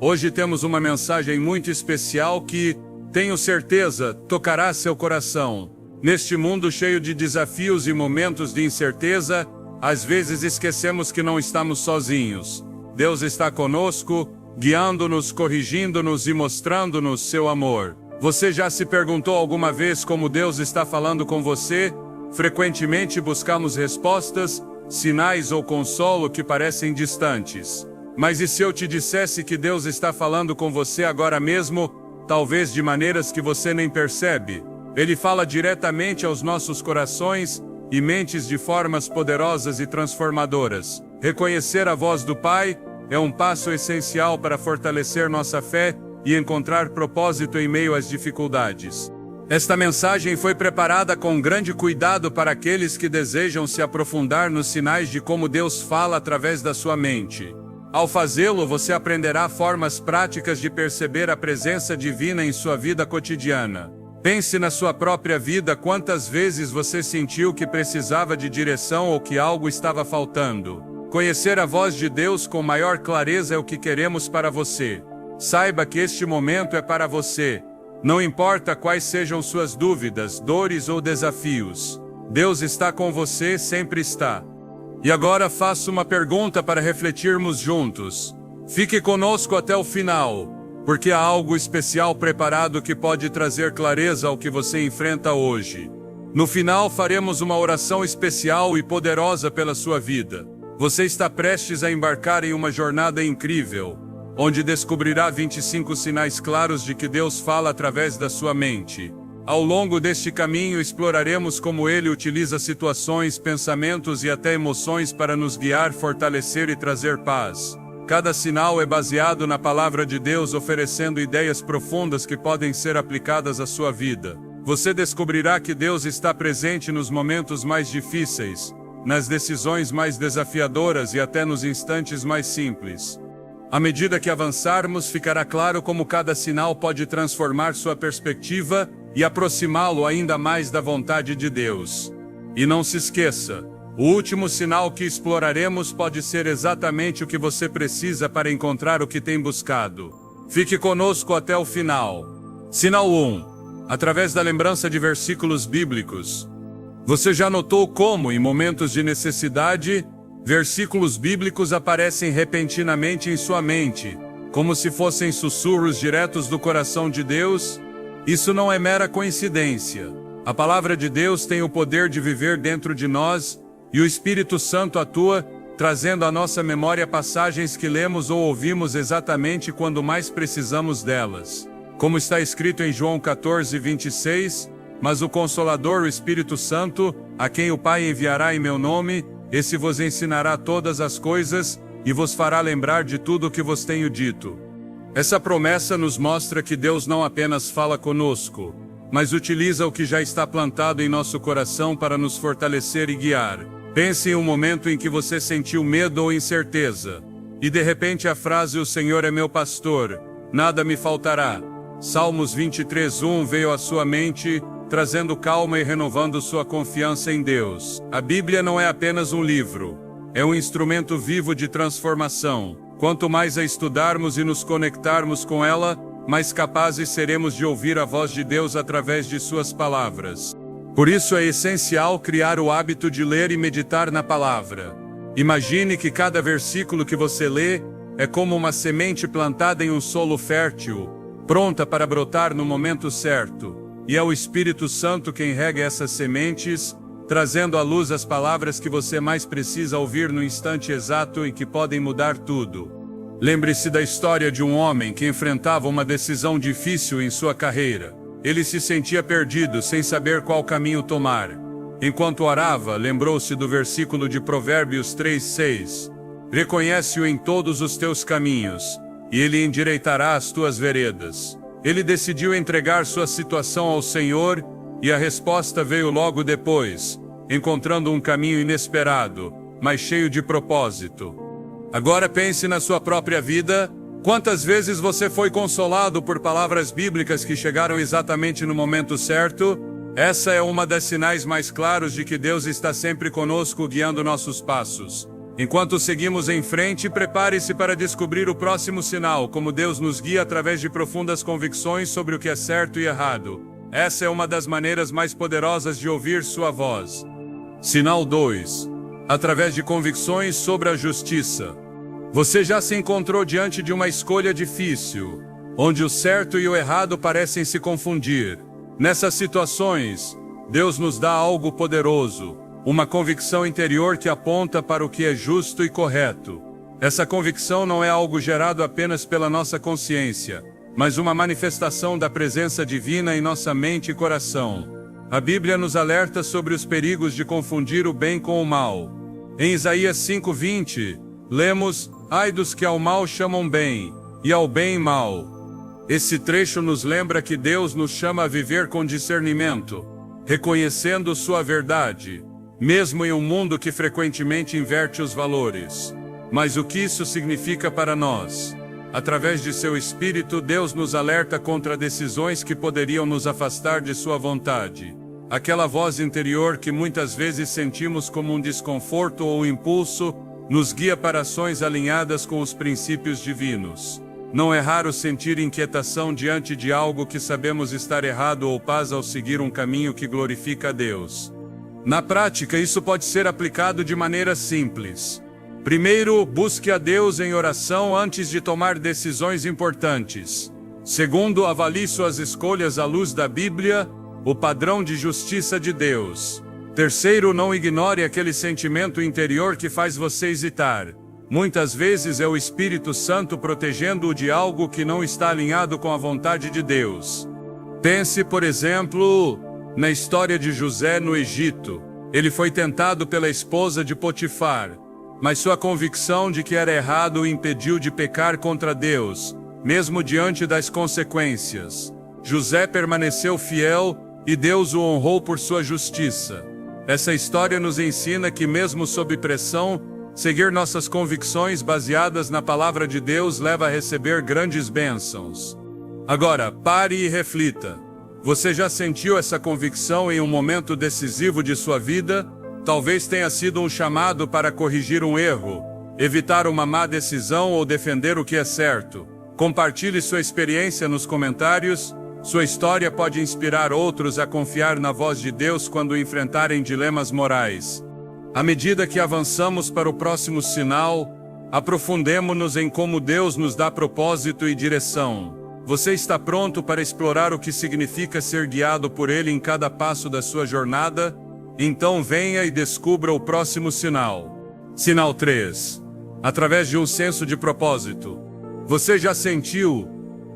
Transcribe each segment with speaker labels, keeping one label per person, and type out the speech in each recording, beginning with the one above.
Speaker 1: Hoje temos uma mensagem muito especial que, tenho certeza, tocará seu coração. Neste mundo cheio de desafios e momentos de incerteza, às vezes esquecemos que não estamos sozinhos. Deus está conosco, guiando-nos, corrigindo-nos e mostrando-nos seu amor. Você já se perguntou alguma vez como Deus está falando com você? Frequentemente buscamos respostas, sinais ou consolo que parecem distantes. Mas e se eu te dissesse que Deus está falando com você agora mesmo, talvez de maneiras que você nem percebe? Ele fala diretamente aos nossos corações e mentes de formas poderosas e transformadoras. Reconhecer a voz do Pai é um passo essencial para fortalecer nossa fé e encontrar propósito em meio às dificuldades. Esta mensagem foi preparada com grande cuidado para aqueles que desejam se aprofundar nos sinais de como Deus fala através da sua mente. Ao fazê-lo, você aprenderá formas práticas de perceber a presença divina em sua vida cotidiana. Pense na sua própria vida quantas vezes você sentiu que precisava de direção ou que algo estava faltando. Conhecer a voz de Deus com maior clareza é o que queremos para você. Saiba que este momento é para você. Não importa quais sejam suas dúvidas, dores ou desafios. Deus está com você, sempre está. E agora faço uma pergunta para refletirmos juntos. Fique conosco até o final, porque há algo especial preparado que pode trazer clareza ao que você enfrenta hoje. No final faremos uma oração especial e poderosa pela sua vida. Você está prestes a embarcar em uma jornada incrível, onde descobrirá 25 sinais claros de que Deus fala através da sua mente. Ao longo deste caminho exploraremos como Ele utiliza situações, pensamentos e até emoções para nos guiar, fortalecer e trazer paz. Cada sinal é baseado na palavra de Deus, oferecendo ideias profundas que podem ser aplicadas à sua vida. Você descobrirá que Deus está presente nos momentos mais difíceis, nas decisões mais desafiadoras e até nos instantes mais simples. À medida que avançarmos, ficará claro como cada sinal pode transformar sua perspectiva e aproximá-lo ainda mais da vontade de Deus. E não se esqueça, o último sinal que exploraremos pode ser exatamente o que você precisa para encontrar o que tem buscado. Fique conosco até o final. Sinal 1. Através da lembrança de versículos bíblicos. Você já notou como, em momentos de necessidade, versículos bíblicos aparecem repentinamente em sua mente, como se fossem sussurros diretos do coração de Deus? Isso não é mera coincidência. A palavra de Deus tem o poder de viver dentro de nós, e o Espírito Santo atua, trazendo à nossa memória passagens que lemos ou ouvimos exatamente quando mais precisamos delas. Como está escrito em João 14:26, mas o Consolador, o Espírito Santo, a quem o Pai enviará em meu nome, esse vos ensinará todas as coisas, e vos fará lembrar de tudo o que vos tenho dito. Essa promessa nos mostra que Deus não apenas fala conosco, mas utiliza o que já está plantado em nosso coração para nos fortalecer e guiar. Pense em um momento em que você sentiu medo ou incerteza, e de repente a frase "O Senhor é meu pastor, nada me faltará". Salmos 23:1 veio à sua mente, trazendo calma e renovando sua confiança em Deus. A Bíblia não é apenas um livro, é um instrumento vivo de transformação. Quanto mais a estudarmos e nos conectarmos com ela, mais capazes seremos de ouvir a voz de Deus através de suas palavras. Por isso é essencial criar o hábito de ler e meditar na palavra. Imagine que cada versículo que você lê é como uma semente plantada em um solo fértil, pronta para brotar no momento certo. E é o Espírito Santo quem rega essas sementes, trazendo à luz as palavras que você mais precisa ouvir no instante exato em que podem mudar tudo. Lembre-se da história de um homem que enfrentava uma decisão difícil em sua carreira. Ele se sentia perdido, sem saber qual caminho tomar. Enquanto orava, lembrou-se do versículo de Provérbios 3:6. Reconhece-o em todos os teus caminhos, e ele endireitará as tuas veredas. Ele decidiu entregar sua situação ao Senhor, e a resposta veio logo depois, encontrando um caminho inesperado, mas cheio de propósito. Agora pense na sua própria vida. Quantas vezes você foi consolado por palavras bíblicas que chegaram exatamente no momento certo? Essa é uma das sinais mais claros de que Deus está sempre conosco, guiando nossos passos. Enquanto seguimos em frente, prepare-se para descobrir o próximo sinal, como Deus nos guia através de profundas convicções sobre o que é certo e errado. Essa é uma das maneiras mais poderosas de ouvir sua voz. Sinal 2. Através de convicções sobre a justiça. Você já se encontrou diante de uma escolha difícil, onde o certo e o errado parecem se confundir. Nessas situações, Deus nos dá algo poderoso, uma convicção interior que aponta para o que é justo e correto. Essa convicção não é algo gerado apenas pela nossa consciência, mas uma manifestação da presença divina em nossa mente e coração. A Bíblia nos alerta sobre os perigos de confundir o bem com o mal. Em Isaías 5:20, lemos: "Ai dos que ao mal chamam bem, e ao bem mal." Esse trecho nos lembra que Deus nos chama a viver com discernimento, reconhecendo sua verdade, mesmo em um mundo que frequentemente inverte os valores. Mas o que isso significa para nós? Através de seu Espírito, Deus nos alerta contra decisões que poderiam nos afastar de sua vontade. Aquela voz interior que muitas vezes sentimos como um desconforto ou impulso, nos guia para ações alinhadas com os princípios divinos. Não é raro sentir inquietação diante de algo que sabemos estar errado ou paz ao seguir um caminho que glorifica a Deus. Na prática, isso pode ser aplicado de maneira simples. Primeiro, busque a Deus em oração antes de tomar decisões importantes. Segundo, avalie suas escolhas à luz da Bíblia, o padrão de justiça de Deus. Terceiro, não ignore aquele sentimento interior que faz você hesitar. Muitas vezes é o Espírito Santo protegendo-o de algo que não está alinhado com a vontade de Deus. Pense, por exemplo, na história de José no Egito. Ele foi tentado pela esposa de Potifar, mas sua convicção de que era errado o impediu de pecar contra Deus, mesmo diante das consequências. José permaneceu fiel e Deus o honrou por sua justiça. Essa história nos ensina que, mesmo sob pressão, seguir nossas convicções baseadas na palavra de Deus leva a receber grandes bênçãos. Agora, pare e reflita. Você já sentiu essa convicção em um momento decisivo de sua vida? Talvez tenha sido um chamado para corrigir um erro, evitar uma má decisão ou defender o que é certo. Compartilhe sua experiência nos comentários. Sua história pode inspirar outros a confiar na voz de Deus quando enfrentarem dilemas morais. À medida que avançamos para o próximo sinal, aprofundemo-nos em como Deus nos dá propósito e direção. Você está pronto para explorar o que significa ser guiado por Ele em cada passo da sua jornada? Então venha e descubra o próximo sinal. Sinal 3. Através de um senso de propósito. Você já sentiu,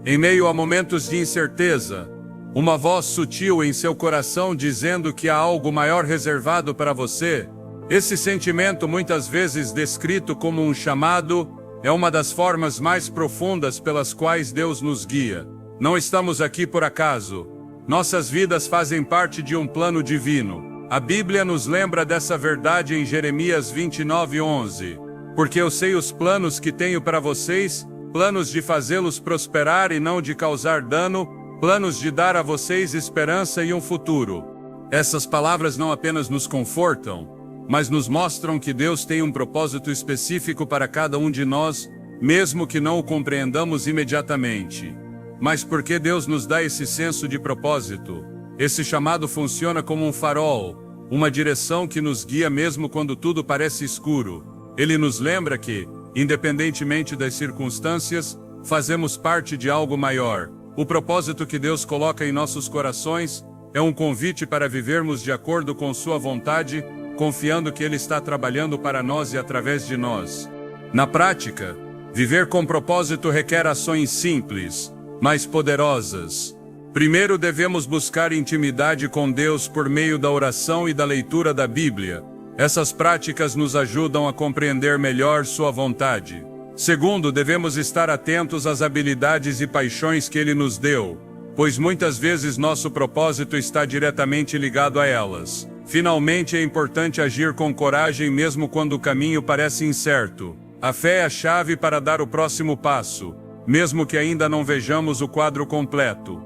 Speaker 1: em meio a momentos de incerteza, uma voz sutil em seu coração dizendo que há algo maior reservado para você? Esse sentimento, muitas vezes descrito como um chamado, é uma das formas mais profundas pelas quais Deus nos guia. Não estamos aqui por acaso. Nossas vidas fazem parte de um plano divino. A Bíblia nos lembra dessa verdade em Jeremias 29:11. Porque eu sei os planos que tenho para vocês, planos de fazê-los prosperar e não de causar dano, planos de dar a vocês esperança e um futuro. Essas palavras não apenas nos confortam, mas nos mostram que Deus tem um propósito específico para cada um de nós, mesmo que não o compreendamos imediatamente. Mas por que Deus nos dá esse senso de propósito? Esse chamado funciona como um farol, uma direção que nos guia mesmo quando tudo parece escuro. Ele nos lembra que, independentemente das circunstâncias, fazemos parte de algo maior. O propósito que Deus coloca em nossos corações é um convite para vivermos de acordo com sua vontade, confiando que Ele está trabalhando para nós e através de nós. Na prática, viver com propósito requer ações simples, mas poderosas. Primeiro, devemos buscar intimidade com Deus por meio da oração e da leitura da Bíblia. Essas práticas nos ajudam a compreender melhor sua vontade. Segundo, devemos estar atentos às habilidades e paixões que Ele nos deu, pois muitas vezes nosso propósito está diretamente ligado a elas. Finalmente, é importante agir com coragem mesmo quando o caminho parece incerto. A fé é a chave para dar o próximo passo, mesmo que ainda não vejamos o quadro completo.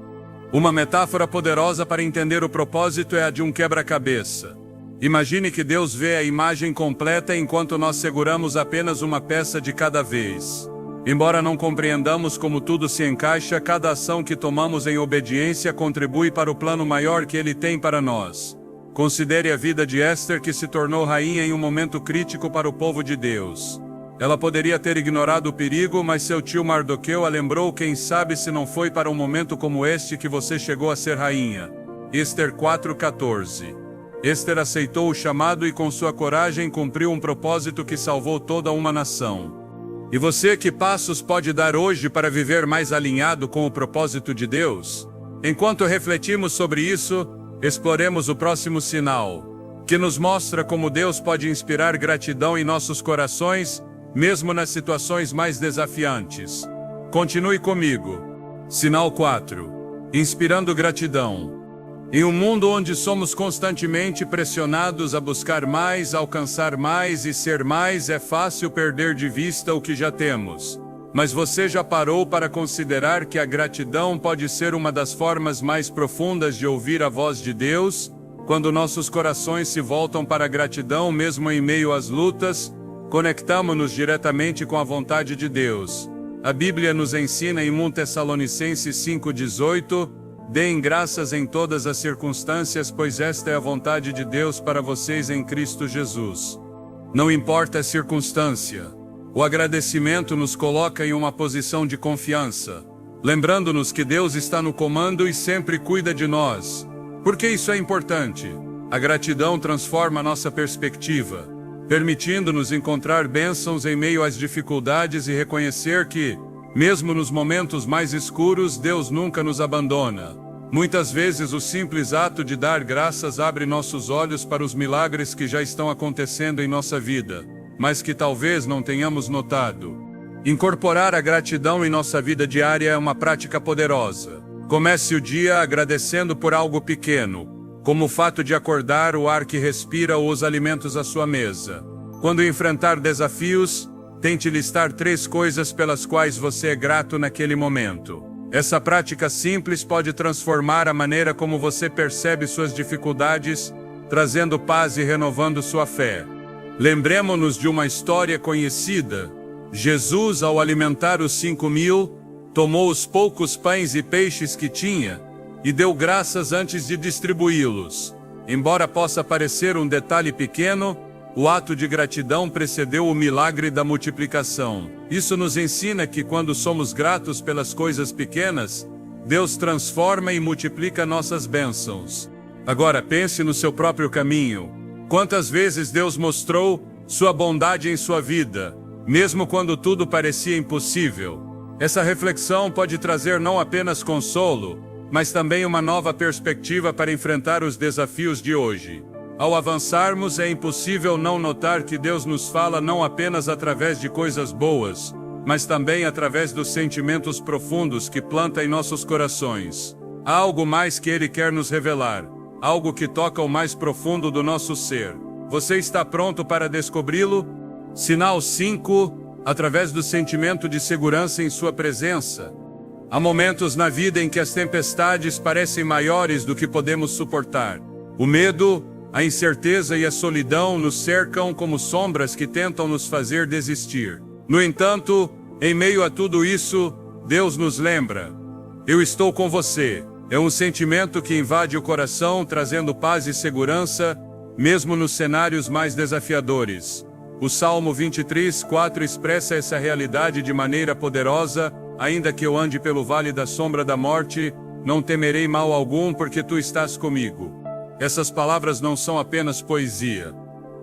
Speaker 1: Uma metáfora poderosa para entender o propósito é a de um quebra-cabeça. Imagine que Deus vê a imagem completa enquanto nós seguramos apenas uma peça de cada vez. Embora não compreendamos como tudo se encaixa, cada ação que tomamos em obediência contribui para o plano maior que Ele tem para nós. Considere a vida de Esther, que se tornou rainha em um momento crítico para o povo de Deus. Ela poderia ter ignorado o perigo, mas seu tio Mardoqueu a lembrou: quem sabe se não foi para um momento como este que você chegou a ser rainha. Esther 4:14. Esther aceitou o chamado e com sua coragem cumpriu um propósito que salvou toda uma nação. E você, que passos pode dar hoje para viver mais alinhado com o propósito de Deus? Enquanto refletimos sobre isso, exploremos o próximo sinal, que nos mostra como Deus pode inspirar gratidão em nossos corações, mesmo nas situações mais desafiantes. Continue comigo. Sinal 4. Inspirando gratidão. Em um mundo onde somos constantemente pressionados a buscar mais, alcançar mais e ser mais, é fácil perder de vista o que já temos. Mas você já parou para considerar que a gratidão pode ser uma das formas mais profundas de ouvir a voz de Deus? Quando nossos corações se voltam para a gratidão, mesmo em meio às lutas, conectamos-nos diretamente com a vontade de Deus. A Bíblia nos ensina em 1 Tessalonicenses 5:18: deem graças em todas as circunstâncias, pois esta é a vontade de Deus para vocês em Cristo Jesus. Não importa a circunstância, o agradecimento nos coloca em uma posição de confiança, lembrando-nos que Deus está no comando e sempre cuida de nós. Por que isso é importante? A gratidão transforma nossa perspectiva, permitindo-nos encontrar bênçãos em meio às dificuldades e reconhecer que, mesmo nos momentos mais escuros, Deus nunca nos abandona. Muitas vezes o simples ato de dar graças abre nossos olhos para os milagres que já estão acontecendo em nossa vida, mas que talvez não tenhamos notado. Incorporar a gratidão em nossa vida diária é uma prática poderosa. Comece o dia agradecendo por algo pequeno, como o fato de acordar, o ar que respira ou os alimentos à sua mesa. Quando enfrentar desafios, tente listar 3 coisas pelas quais você é grato naquele momento. Essa prática simples pode transformar a maneira como você percebe suas dificuldades, trazendo paz e renovando sua fé. Lembremos-nos de uma história conhecida. Jesus, ao alimentar os 5.000, tomou os poucos pães e peixes que tinha e deu graças antes de distribuí-los. Embora possa parecer um detalhe pequeno, o ato de gratidão precedeu o milagre da multiplicação. Isso nos ensina que quando somos gratos pelas coisas pequenas, Deus transforma e multiplica nossas bênçãos. Agora pense no seu próprio caminho. Quantas vezes Deus mostrou sua bondade em sua vida, mesmo quando tudo parecia impossível? Essa reflexão pode trazer não apenas consolo, mas também uma nova perspectiva para enfrentar os desafios de hoje. Ao avançarmos, é impossível não notar que Deus nos fala não apenas através de coisas boas, mas também através dos sentimentos profundos que planta em nossos corações. Há algo mais que Ele quer nos revelar, algo que toca o mais profundo do nosso ser. Você está pronto para descobri-lo? Sinal 5. Através do sentimento de segurança em sua presença. Há momentos na vida em que as tempestades parecem maiores do que podemos suportar. O medo, a incerteza e a solidão nos cercam como sombras que tentam nos fazer desistir. No entanto, em meio a tudo isso, Deus nos lembra: eu estou com você. É um sentimento que invade o coração, trazendo paz e segurança, mesmo nos cenários mais desafiadores. O Salmo 23:4 expressa essa realidade de maneira poderosa: ainda que eu ande pelo vale da sombra da morte, não temerei mal algum, porque tu estás comigo. Essas palavras não são apenas poesia.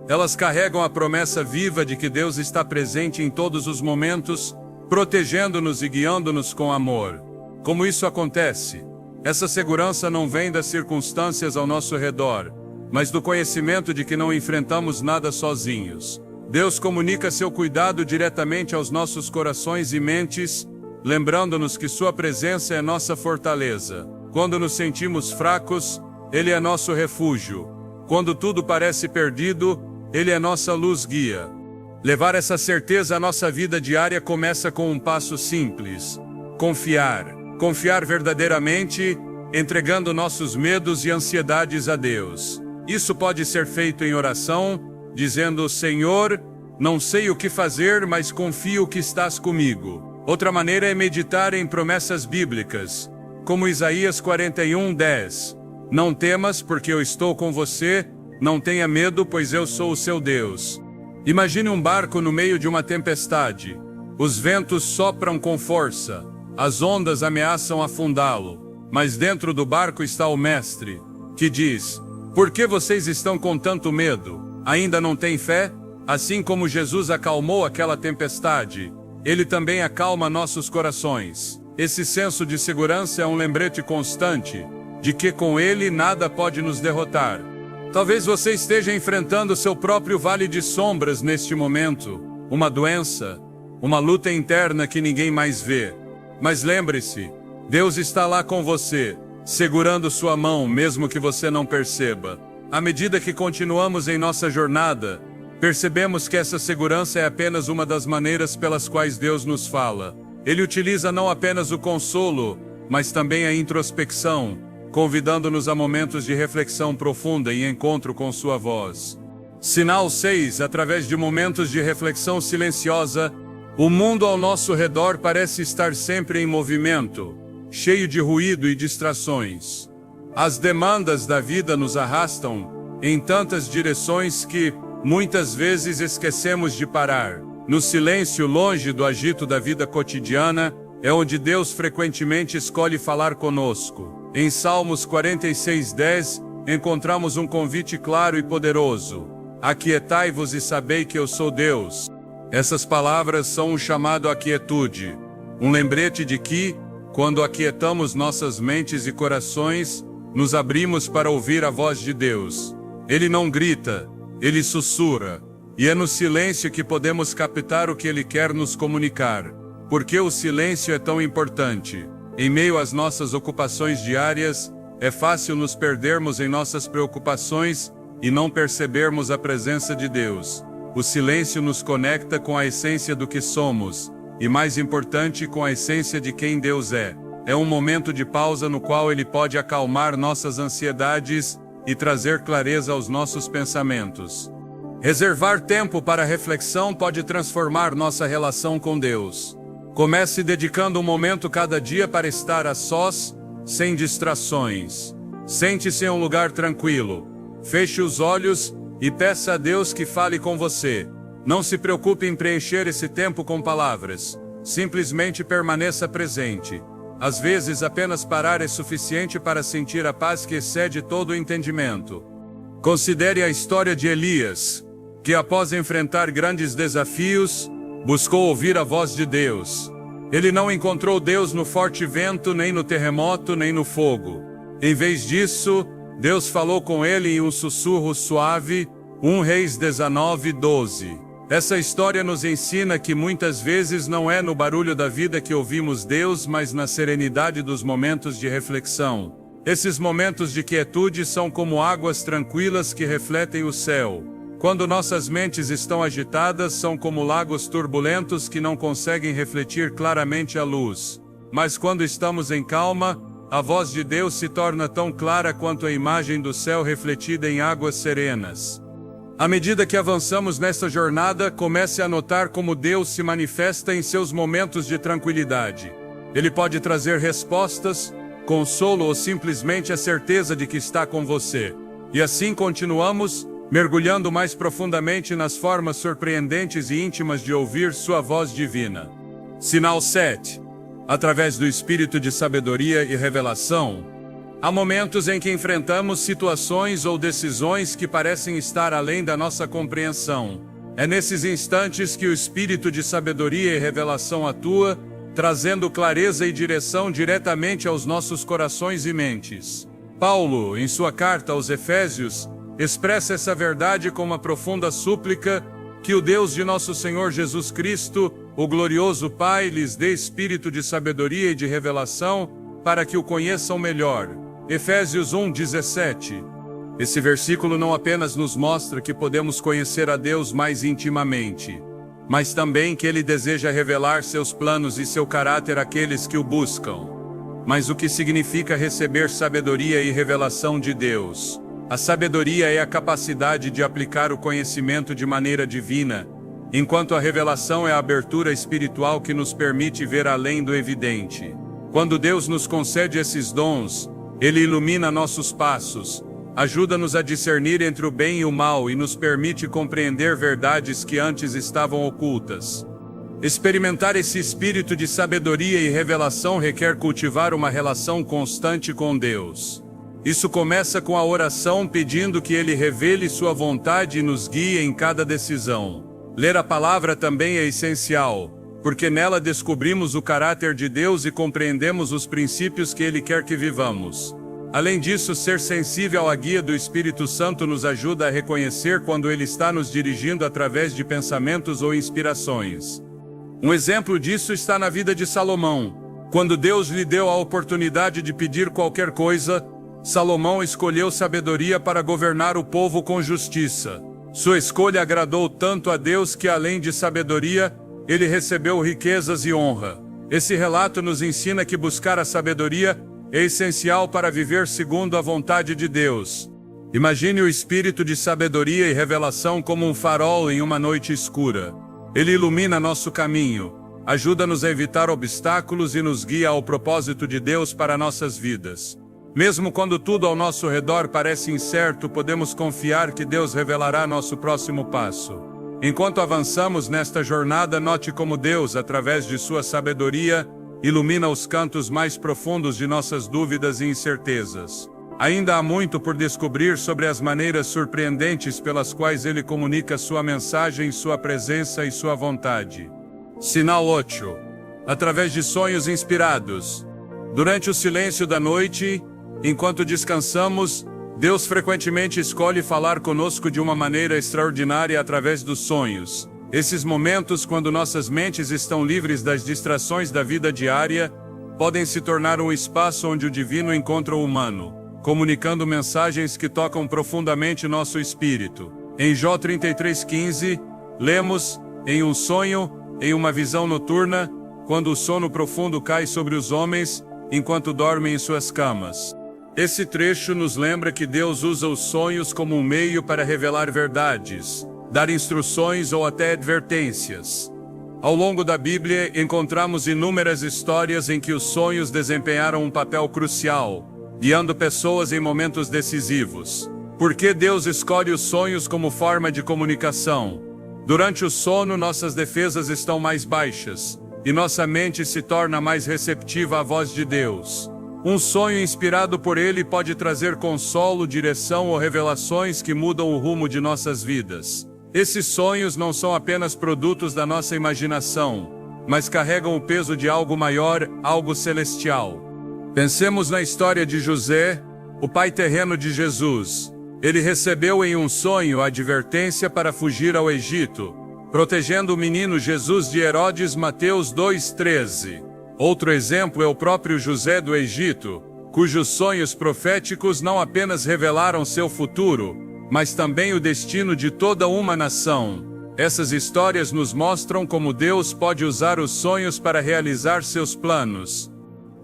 Speaker 1: Elas carregam a promessa viva de que Deus está presente em todos os momentos, protegendo-nos e guiando-nos com amor. Como isso acontece? Essa segurança não vem das circunstâncias ao nosso redor, mas do conhecimento de que não enfrentamos nada sozinhos. Deus comunica seu cuidado diretamente aos nossos corações e mentes, lembrando-nos que sua presença é nossa fortaleza. Quando nos sentimos fracos, Ele é nosso refúgio. Quando tudo parece perdido, Ele é nossa luz guia. Levar essa certeza à nossa vida diária começa com um passo simples: confiar. Confiar verdadeiramente, entregando nossos medos e ansiedades a Deus. Isso pode ser feito em oração, dizendo: Senhor, não sei o que fazer, mas confio que estás comigo. Outra maneira é meditar em promessas bíblicas, como Isaías 41:10. Não temas, porque eu estou com você, não tenha medo, pois eu sou o seu Deus. Imagine um barco no meio de uma tempestade. Os ventos sopram com força, as ondas ameaçam afundá-lo. Mas dentro do barco está o Mestre, que diz: Por que vocês estão com tanto medo? Ainda não têm fé? Assim como Jesus acalmou aquela tempestade, Ele também acalma nossos corações. Esse senso de segurança é um lembrete constante de que com Ele nada pode nos derrotar. Talvez você esteja enfrentando seu próprio vale de sombras neste momento, uma doença, uma luta interna que ninguém mais vê. Mas lembre-se, Deus está lá com você, segurando sua mão mesmo que você não perceba. À medida que continuamos em nossa jornada, percebemos que essa segurança é apenas uma das maneiras pelas quais Deus nos fala. Ele utiliza não apenas o consolo, mas também a introspecção, convidando-nos a momentos de reflexão profunda e encontro com sua voz. Sinal 6. Através de momentos de reflexão silenciosa, o mundo ao nosso redor parece estar sempre em movimento, cheio de ruído e distrações. As demandas da vida nos arrastam em tantas direções que, muitas vezes, esquecemos de parar. No silêncio, longe do agito da vida cotidiana, é onde Deus frequentemente escolhe falar conosco. Em Salmos 46:10, encontramos um convite claro e poderoso: Aquietai-vos e sabei que eu sou Deus. Essas palavras são um chamado à quietude, um lembrete de que, quando aquietamos nossas mentes e corações, nos abrimos para ouvir a voz de Deus. Ele não grita, Ele sussurra, e é no silêncio que podemos captar o que Ele quer nos comunicar. Por que o silêncio é tão importante? Em meio às nossas ocupações diárias, é fácil nos perdermos em nossas preocupações e não percebermos a presença de Deus. O silêncio nos conecta com a essência do que somos, e mais importante, com a essência de quem Deus é. É um momento de pausa no qual Ele pode acalmar nossas ansiedades e trazer clareza aos nossos pensamentos. Reservar tempo para reflexão pode transformar nossa relação com Deus. Comece dedicando um momento cada dia para estar a sós, sem distrações. Sente-se em um lugar tranquilo. Feche os olhos e peça a Deus que fale com você. Não se preocupe em preencher esse tempo com palavras. Simplesmente permaneça presente. Às vezes, apenas parar é suficiente para sentir a paz que excede todo o entendimento. Considere a história de Elias, que após enfrentar grandes desafios, buscou ouvir a voz de Deus. Ele não encontrou Deus no forte vento, nem no terremoto, nem no fogo. Em vez disso, Deus falou com ele em um sussurro suave. 1 Reis 19:12. Essa história nos ensina que muitas vezes não é no barulho da vida que ouvimos Deus, mas na serenidade dos momentos de reflexão. Esses momentos de quietude são como águas tranquilas que refletem o céu. Quando nossas mentes estão agitadas, são como lagos turbulentos que não conseguem refletir claramente a luz. Mas quando estamos em calma, a voz de Deus se torna tão clara quanto a imagem do céu refletida em águas serenas. À medida que avançamos nesta jornada, comece a notar como Deus se manifesta em seus momentos de tranquilidade. Ele pode trazer respostas, consolo ou simplesmente a certeza de que está com você. E assim continuamos, mergulhando mais profundamente nas formas surpreendentes e íntimas de ouvir sua voz divina. Sinal 7. Através do espírito de sabedoria e revelação, há momentos em que enfrentamos situações ou decisões que parecem estar além da nossa compreensão. É nesses instantes que o espírito de sabedoria e revelação atua, trazendo clareza e direção diretamente aos nossos corações e mentes. Paulo, em sua carta aos Efésios, expressa essa verdade com uma profunda súplica que o Deus de nosso Senhor Jesus Cristo, o glorioso Pai, lhes dê espírito de sabedoria e de revelação, para que o conheçam melhor. Efésios 1:17. Esse versículo não apenas nos mostra que podemos conhecer a Deus mais intimamente, mas também que Ele deseja revelar seus planos e seu caráter àqueles que o buscam. Mas o que significa receber sabedoria e revelação de Deus? A sabedoria é a capacidade de aplicar o conhecimento de maneira divina, enquanto a revelação é a abertura espiritual que nos permite ver além do evidente. Quando Deus nos concede esses dons, Ele ilumina nossos passos, ajuda-nos a discernir entre o bem e o mal e nos permite compreender verdades que antes estavam ocultas. Experimentar esse espírito de sabedoria e revelação requer cultivar uma relação constante com Deus. Isso começa com a oração pedindo que Ele revele sua vontade e nos guie em cada decisão. Ler a palavra também é essencial, porque nela descobrimos o caráter de Deus e compreendemos os princípios que Ele quer que vivamos. Além disso, ser sensível à guia do Espírito Santo nos ajuda a reconhecer quando Ele está nos dirigindo através de pensamentos ou inspirações. Um exemplo disso está na vida de Salomão. Quando Deus lhe deu a oportunidade de pedir qualquer coisa, Salomão escolheu sabedoria para governar o povo com justiça. Sua escolha agradou tanto a Deus que, além de sabedoria, ele recebeu riquezas e honra. Esse relato nos ensina que buscar a sabedoria é essencial para viver segundo a vontade de Deus. Imagine o espírito de sabedoria e revelação como um farol em uma noite escura. Ele ilumina nosso caminho, ajuda-nos a evitar obstáculos e nos guia ao propósito de Deus para nossas vidas. Mesmo quando tudo ao nosso redor parece incerto, podemos confiar que Deus revelará nosso próximo passo. Enquanto avançamos nesta jornada, note como Deus, através de sua sabedoria, ilumina os cantos mais profundos de nossas dúvidas e incertezas. Ainda há muito por descobrir sobre as maneiras surpreendentes pelas quais Ele comunica sua mensagem, sua presença e sua vontade. Sinal 8. Através de sonhos inspirados. Durante o silêncio da noite, enquanto descansamos, Deus frequentemente escolhe falar conosco de uma maneira extraordinária através dos sonhos. Esses momentos, quando nossas mentes estão livres das distrações da vida diária, podem se tornar um espaço onde o divino encontra o humano, comunicando mensagens que tocam profundamente nosso espírito. Em Jó 33:15, lemos: em um sonho, em uma visão noturna, quando o sono profundo cai sobre os homens, enquanto dormem em suas camas. Esse trecho nos lembra que Deus usa os sonhos como um meio para revelar verdades, dar instruções ou até advertências. Ao longo da Bíblia, encontramos inúmeras histórias em que os sonhos desempenharam um papel crucial, guiando pessoas em momentos decisivos. Por que Deus escolhe os sonhos como forma de comunicação? Durante o sono, nossas defesas estão mais baixas, e nossa mente se torna mais receptiva à voz de Deus. Um sonho inspirado por Ele pode trazer consolo, direção ou revelações que mudam o rumo de nossas vidas. Esses sonhos não são apenas produtos da nossa imaginação, mas carregam o peso de algo maior, algo celestial. Pensemos na história de José, o pai terreno de Jesus. Ele recebeu em um sonho a advertência para fugir ao Egito, protegendo o menino Jesus de Herodes. Mateus 2:13. Outro exemplo é o próprio José do Egito, cujos sonhos proféticos não apenas revelaram seu futuro, mas também o destino de toda uma nação. Essas histórias nos mostram como Deus pode usar os sonhos para realizar seus planos.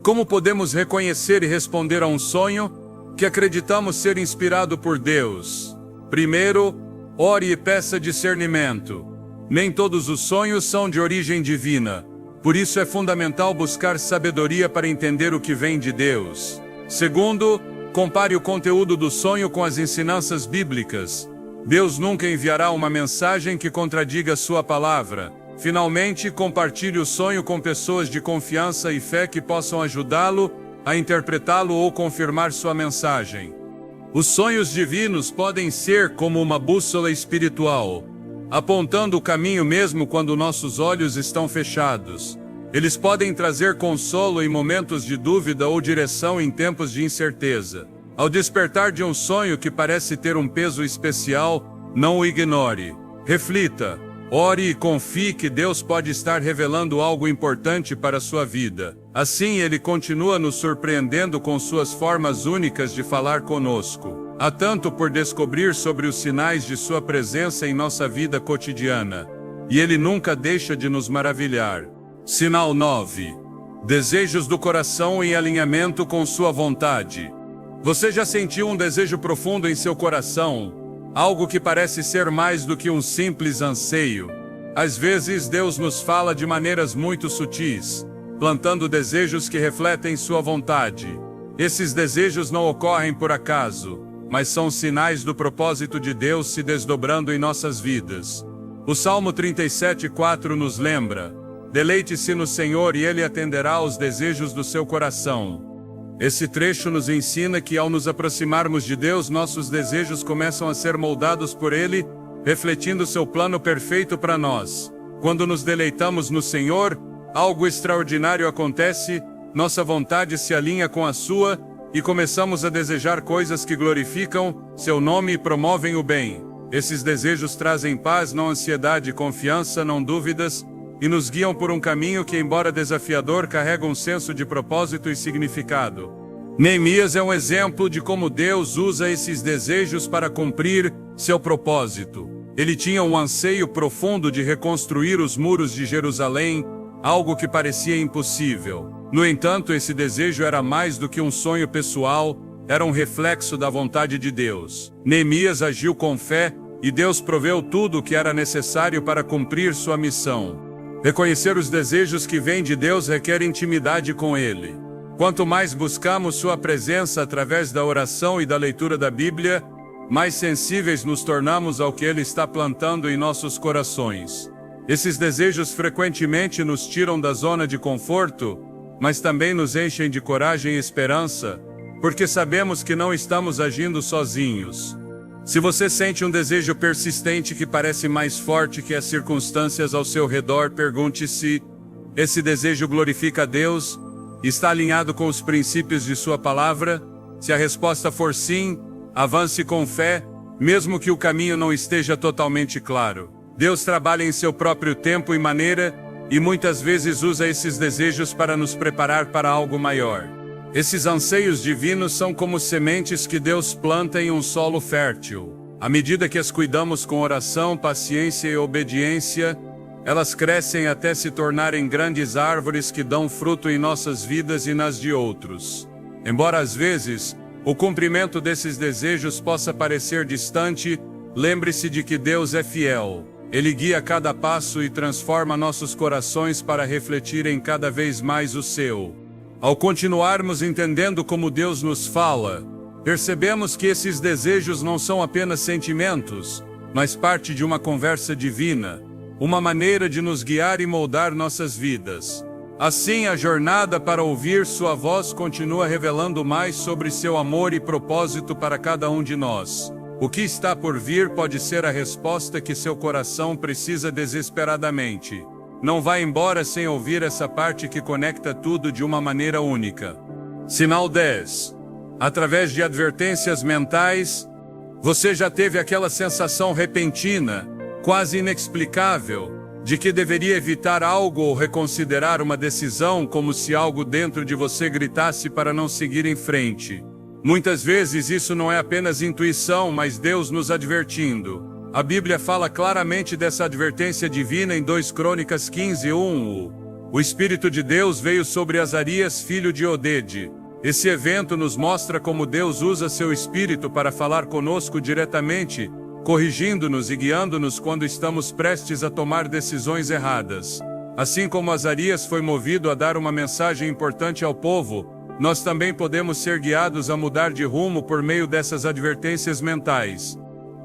Speaker 1: Como podemos reconhecer e responder a um sonho que acreditamos ser inspirado por Deus? Primeiro, ore e peça discernimento. Nem todos os sonhos são de origem divina. Por isso é fundamental buscar sabedoria para entender o que vem de Deus. Segundo, compare o conteúdo do sonho com as ensinanças bíblicas. Deus nunca enviará uma mensagem que contradiga sua palavra. Finalmente, compartilhe o sonho com pessoas de confiança e fé que possam ajudá-lo a interpretá-lo ou confirmar sua mensagem. Os sonhos divinos podem ser como uma bússola espiritual, apontando o caminho mesmo quando nossos olhos estão fechados. Eles podem trazer consolo em momentos de dúvida ou direção em tempos de incerteza. Ao despertar de um sonho que parece ter um peso especial, não o ignore. Reflita, ore e confie que Deus pode estar revelando algo importante para a sua vida. Assim, Ele continua nos surpreendendo com suas formas únicas de falar conosco. Há tanto por descobrir sobre os sinais de sua presença em nossa vida cotidiana, e Ele nunca deixa de nos maravilhar. Sinal 9. Desejos do coração em alinhamento com sua vontade. Você já sentiu um desejo profundo em seu coração? Algo que parece ser mais do que um simples anseio? Às vezes Deus nos fala de maneiras muito sutis, plantando desejos que refletem sua vontade. Esses desejos não ocorrem por acaso, mas são sinais do propósito de Deus se desdobrando em nossas vidas. O Salmo 37:4 nos lembra: deleite-se no Senhor e Ele atenderá aos desejos do seu coração. Esse trecho nos ensina que ao nos aproximarmos de Deus, nossos desejos começam a ser moldados por Ele, refletindo seu plano perfeito para nós. Quando nos deleitamos no Senhor, algo extraordinário acontece, nossa vontade se alinha com a sua, e começamos a desejar coisas que glorificam seu nome e promovem o bem. Esses desejos trazem paz, não ansiedade, confiança, não dúvidas, e nos guiam por um caminho que, embora desafiador, carrega um senso de propósito e significado. Neemias é um exemplo de como Deus usa esses desejos para cumprir seu propósito. Ele tinha um anseio profundo de reconstruir os muros de Jerusalém, algo que parecia impossível. No entanto, esse desejo era mais do que um sonho pessoal, era um reflexo da vontade de Deus. Neemias agiu com fé, e Deus proveu tudo o que era necessário para cumprir sua missão. Reconhecer os desejos que vêm de Deus requer intimidade com Ele. Quanto mais buscamos sua presença através da oração e da leitura da Bíblia, mais sensíveis nos tornamos ao que Ele está plantando em nossos corações. Esses desejos frequentemente nos tiram da zona de conforto, mas também nos enchem de coragem e esperança, porque sabemos que não estamos agindo sozinhos. Se você sente um desejo persistente que parece mais forte que as circunstâncias ao seu redor, pergunte-se: esse desejo glorifica a Deus? Está alinhado com os princípios de sua palavra? Se a resposta for sim, avance com fé, mesmo que o caminho não esteja totalmente claro. Deus trabalha em seu próprio tempo e maneira, e muitas vezes usa esses desejos para nos preparar para algo maior. Esses anseios divinos são como sementes que Deus planta em um solo fértil. À medida que as cuidamos com oração, paciência e obediência, elas crescem até se tornarem grandes árvores que dão fruto em nossas vidas e nas de outros. Embora às vezes o cumprimento desses desejos possa parecer distante, lembre-se de que Deus é fiel. Ele guia cada passo e transforma nossos corações para refletirem cada vez mais o seu. Ao continuarmos entendendo como Deus nos fala, percebemos que esses desejos não são apenas sentimentos, mas parte de uma conversa divina, uma maneira de nos guiar e moldar nossas vidas. Assim, a jornada para ouvir sua voz continua revelando mais sobre seu amor e propósito para cada um de nós. O que está por vir pode ser a resposta que seu coração precisa desesperadamente. Não vá embora sem ouvir essa parte que conecta tudo de uma maneira única. Sinal 10. Através de advertências mentais, você já teve aquela sensação repentina, quase inexplicável, de que deveria evitar algo ou reconsiderar uma decisão, como se algo dentro de você gritasse para não seguir em frente. Muitas vezes isso não é apenas intuição, mas Deus nos advertindo. A Bíblia fala claramente dessa advertência divina em 2 Crônicas 15:1. O Espírito de Deus veio sobre Azarias, filho de Odede. Esse evento nos mostra como Deus usa seu Espírito para falar conosco diretamente, corrigindo-nos e guiando-nos quando estamos prestes a tomar decisões erradas. Assim como Azarias foi movido a dar uma mensagem importante ao povo, nós também podemos ser guiados a mudar de rumo por meio dessas advertências mentais.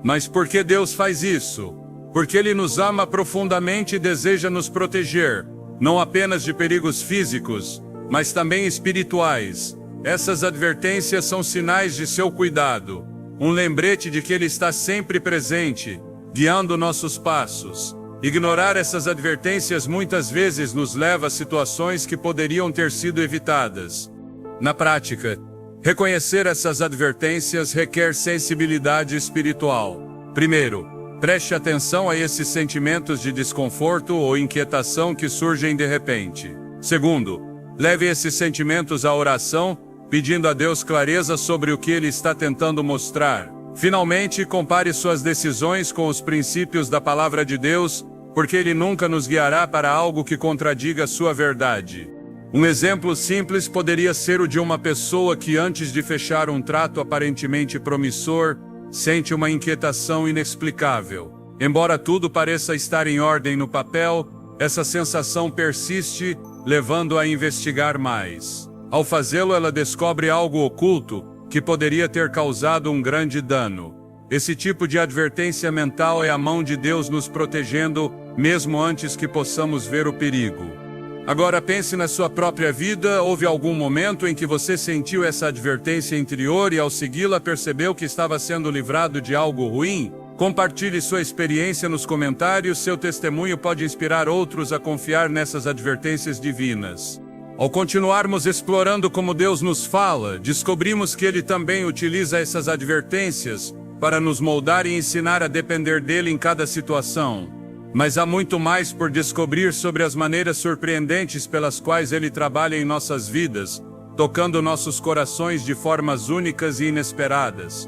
Speaker 1: Mas por que Deus faz isso? Porque Ele nos ama profundamente e deseja nos proteger, não apenas de perigos físicos, mas também espirituais. Essas advertências são sinais de seu cuidado, um lembrete de que Ele está sempre presente, guiando nossos passos. Ignorar essas advertências muitas vezes nos leva a situações que poderiam ter sido evitadas. Na prática, reconhecer essas advertências requer sensibilidade espiritual. Primeiro, preste atenção a esses sentimentos de desconforto ou inquietação que surgem de repente. Segundo, leve esses sentimentos à oração, pedindo a Deus clareza sobre o que Ele está tentando mostrar. Finalmente, compare suas decisões com os princípios da Palavra de Deus, porque Ele nunca nos guiará para algo que contradiga sua verdade. Um exemplo simples poderia ser o de uma pessoa que, antes de fechar um trato aparentemente promissor, sente uma inquietação inexplicável. Embora tudo pareça estar em ordem no papel, essa sensação persiste, levando-a a investigar mais. Ao fazê-lo, ela descobre algo oculto que poderia ter causado um grande dano. Esse tipo de advertência mental é a mão de Deus nos protegendo, mesmo antes que possamos ver o perigo. Agora pense na sua própria vida. Houve algum momento em que você sentiu essa advertência interior e, ao segui-la, percebeu que estava sendo livrado de algo ruim? Compartilhe sua experiência nos comentários. Seu testemunho pode inspirar outros a confiar nessas advertências divinas. Ao continuarmos explorando como Deus nos fala, descobrimos que Ele também utiliza essas advertências para nos moldar e ensinar a depender dele em cada situação. Mas há muito mais por descobrir sobre as maneiras surpreendentes pelas quais Ele trabalha em nossas vidas, tocando nossos corações de formas únicas e inesperadas.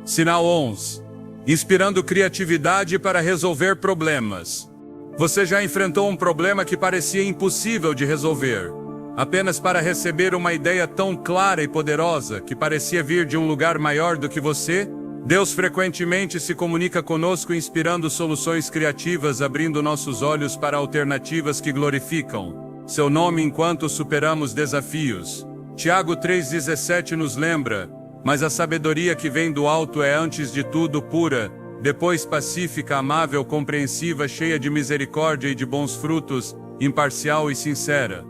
Speaker 1: Sinal 11. Inspirando criatividade para resolver problemas. Você já enfrentou um problema que parecia impossível de resolver, apenas para receber uma ideia tão clara e poderosa que parecia vir de um lugar maior do que você? Deus frequentemente se comunica conosco inspirando soluções criativas, abrindo nossos olhos para alternativas que glorificam seu nome enquanto superamos desafios. Tiago 3,17 nos lembra: mas a sabedoria que vem do alto é antes de tudo pura, depois pacífica, amável, compreensiva, cheia de misericórdia e de bons frutos, imparcial e sincera.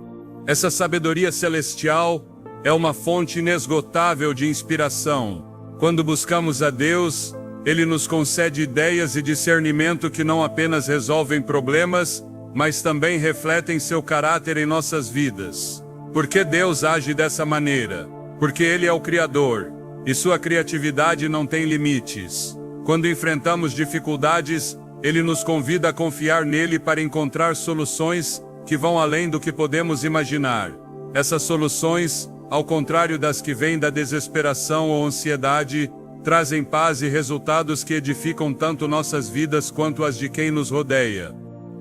Speaker 1: Essa sabedoria celestial é uma fonte inesgotável de inspiração. Quando buscamos a Deus, Ele nos concede ideias e discernimento que não apenas resolvem problemas, mas também refletem seu caráter em nossas vidas. Por que Deus age dessa maneira? Porque Ele é o Criador, e sua criatividade não tem limites. Quando enfrentamos dificuldades, Ele nos convida a confiar nele para encontrar soluções que vão além do que podemos imaginar. Essas soluções, ao contrário das que vêm da desesperação ou ansiedade, trazem paz e resultados que edificam tanto nossas vidas quanto as de quem nos rodeia.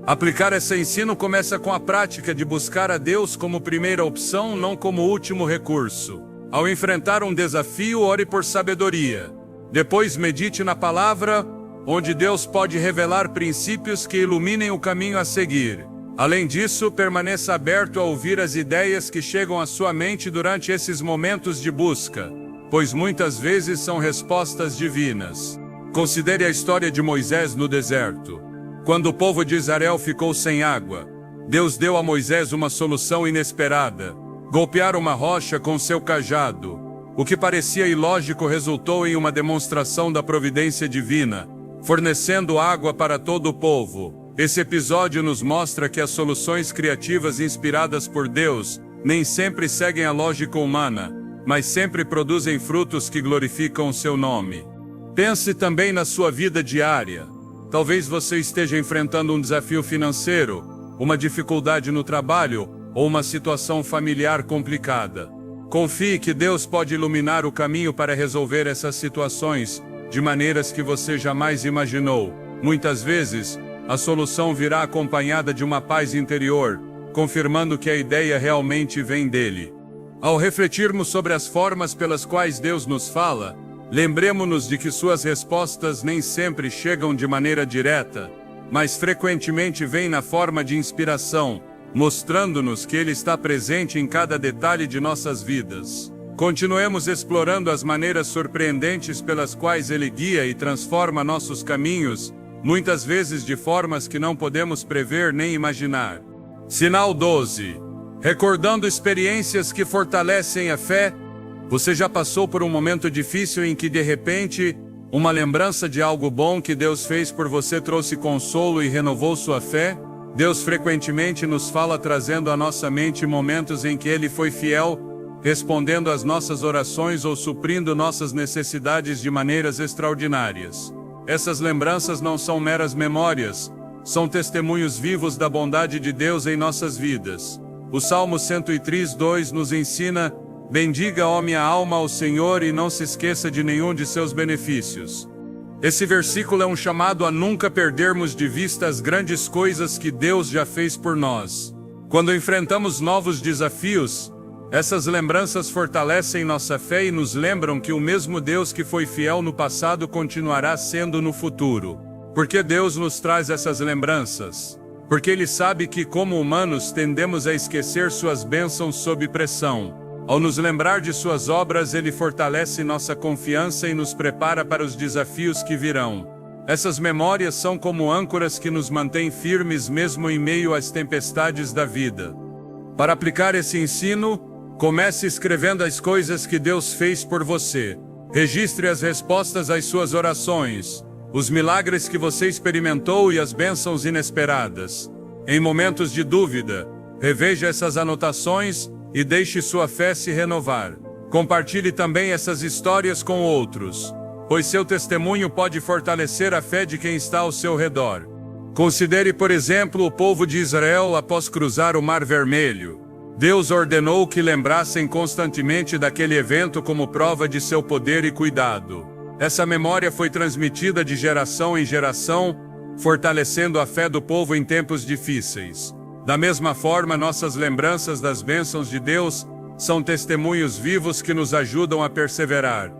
Speaker 1: Aplicar esse ensino começa com a prática de buscar a Deus como primeira opção, não como último recurso. Ao enfrentar um desafio, ore por sabedoria. Depois medite na palavra, onde Deus pode revelar princípios que iluminem o caminho a seguir. Além disso, permaneça aberto a ouvir as ideias que chegam à sua mente durante esses momentos de busca, pois muitas vezes são respostas divinas. Considere a história de Moisés no deserto. Quando o povo de Israel ficou sem água, Deus deu a Moisés uma solução inesperada: golpear uma rocha com seu cajado. O que parecia ilógico resultou em uma demonstração da providência divina, fornecendo água para todo o povo. Esse episódio nos mostra que as soluções criativas inspiradas por Deus nem sempre seguem a lógica humana, mas sempre produzem frutos que glorificam o seu nome. Pense também na sua vida diária. Talvez você esteja enfrentando um desafio financeiro, uma dificuldade no trabalho ou uma situação familiar complicada. Confie que Deus pode iluminar o caminho para resolver essas situações de maneiras que você jamais imaginou. Muitas vezes, a solução virá acompanhada de uma paz interior, confirmando que a ideia realmente vem dele. Ao refletirmos sobre as formas pelas quais Deus nos fala, lembremos-nos de que suas respostas nem sempre chegam de maneira direta, mas frequentemente vêm na forma de inspiração, mostrando-nos que Ele está presente em cada detalhe de nossas vidas. Continuemos explorando as maneiras surpreendentes pelas quais Ele guia e transforma nossos caminhos, muitas vezes de formas que não podemos prever nem imaginar. Sinal 12. Recordando experiências que fortalecem a fé. Você já passou por um momento difícil em que, de repente, uma lembrança de algo bom que Deus fez por você trouxe consolo e renovou sua fé? Deus frequentemente nos fala trazendo à nossa mente momentos em que Ele foi fiel, respondendo às nossas orações ou suprindo nossas necessidades de maneiras extraordinárias. Essas lembranças não são meras memórias, são testemunhos vivos da bondade de Deus em nossas vidas. O Salmo 103:2 nos ensina: bendiga, ó minha alma, ao Senhor e não se esqueça de nenhum de seus benefícios. Esse versículo é um chamado a nunca perdermos de vista as grandes coisas que Deus já fez por nós. Quando enfrentamos novos desafios, essas lembranças fortalecem nossa fé e nos lembram que o mesmo Deus que foi fiel no passado continuará sendo no futuro. Por que Deus nos traz essas lembranças? Porque Ele sabe que, como humanos, tendemos a esquecer suas bênçãos sob pressão. Ao nos lembrar de suas obras, Ele fortalece nossa confiança e nos prepara para os desafios que virão. Essas memórias são como âncoras que nos mantêm firmes mesmo em meio às tempestades da vida. Para aplicar esse ensino, comece escrevendo as coisas que Deus fez por você. Registre as respostas às suas orações, os milagres que você experimentou e as bênçãos inesperadas. Em momentos de dúvida, reveja essas anotações e deixe sua fé se renovar. Compartilhe também essas histórias com outros, pois seu testemunho pode fortalecer a fé de quem está ao seu redor. Considere, por exemplo, o povo de Israel após cruzar o Mar Vermelho. Deus ordenou que lembrassem constantemente daquele evento como prova de seu poder e cuidado. Essa memória foi transmitida de geração em geração, fortalecendo a fé do povo em tempos difíceis. Da mesma forma, nossas lembranças das bênçãos de Deus são testemunhos vivos que nos ajudam a perseverar.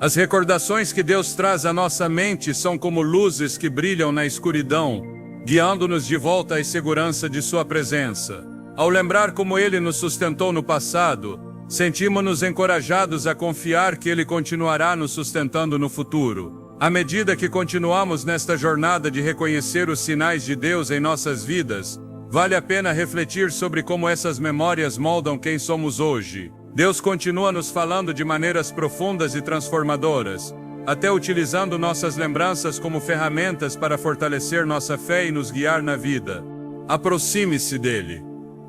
Speaker 1: As recordações que Deus traz à nossa mente são como luzes que brilham na escuridão, guiando-nos de volta à segurança de Sua presença. Ao lembrar como Ele nos sustentou no passado, sentimos-nos encorajados a confiar que Ele continuará nos sustentando no futuro. À medida que continuamos nesta jornada de reconhecer os sinais de Deus em nossas vidas, vale a pena refletir sobre como essas memórias moldam quem somos hoje. Deus continua nos falando de maneiras profundas e transformadoras, até utilizando nossas lembranças como ferramentas para fortalecer nossa fé e nos guiar na vida. Aproxime-se dele.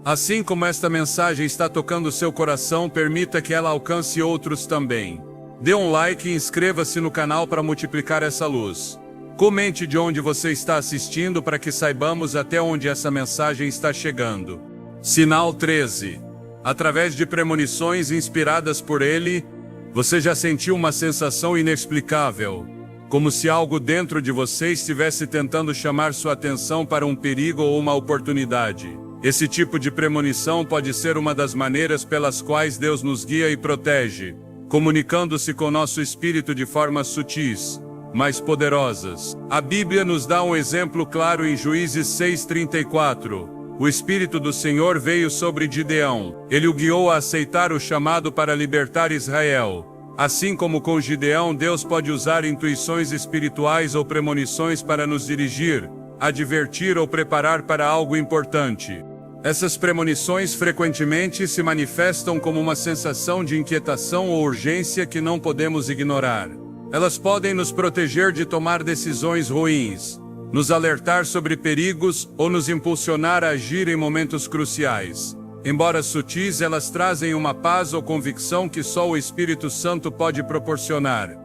Speaker 1: Assim como esta mensagem está tocando seu coração, permita que ela alcance outros também. Dê um like e inscreva-se no canal para multiplicar essa luz. Comente de onde você está assistindo para que saibamos até onde essa mensagem está chegando. Sinal 13. Através de premonições inspiradas por ele, você já sentiu uma sensação inexplicável, como se algo dentro de você estivesse tentando chamar sua atenção para um perigo ou uma oportunidade. Esse tipo de premonição pode ser uma das maneiras pelas quais Deus nos guia e protege, comunicando-se com nosso espírito de formas sutis, mas poderosas. A Bíblia nos dá um exemplo claro em Juízes 6:34. O Espírito do Senhor veio sobre Gideão. Ele o guiou a aceitar o chamado para libertar Israel. Assim como com Gideão, Deus pode usar intuições espirituais ou premonições para nos dirigir, advertir ou preparar para algo importante. Essas premonições frequentemente se manifestam como uma sensação de inquietação ou urgência que não podemos ignorar. Elas podem nos proteger de tomar decisões ruins, nos alertar sobre perigos ou nos impulsionar a agir em momentos cruciais. Embora sutis, elas trazem uma paz ou convicção que só o Espírito Santo pode proporcionar.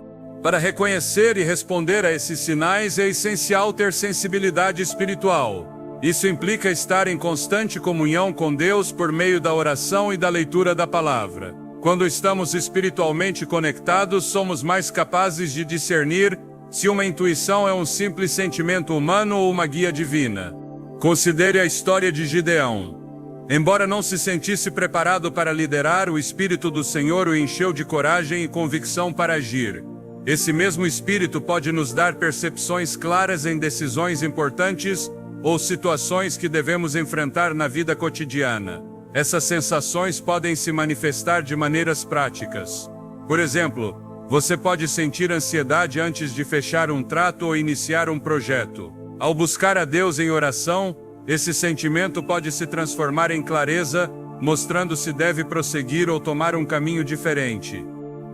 Speaker 1: Para reconhecer e responder a esses sinais é essencial ter sensibilidade espiritual. Isso implica estar em constante comunhão com Deus por meio da oração e da leitura da palavra. Quando estamos espiritualmente conectados, somos mais capazes de discernir se uma intuição é um simples sentimento humano ou uma guia divina. Considere a história de Gideão. Embora não se sentisse preparado para liderar, o Espírito do Senhor o encheu de coragem e convicção para agir. Esse mesmo Espírito pode nos dar percepções claras em decisões importantes ou situações que devemos enfrentar na vida cotidiana. Essas sensações podem se manifestar de maneiras práticas. Por exemplo, você pode sentir ansiedade antes de fechar um trato ou iniciar um projeto. Ao buscar a Deus em oração, esse sentimento pode se transformar em clareza, mostrando se deve prosseguir ou tomar um caminho diferente.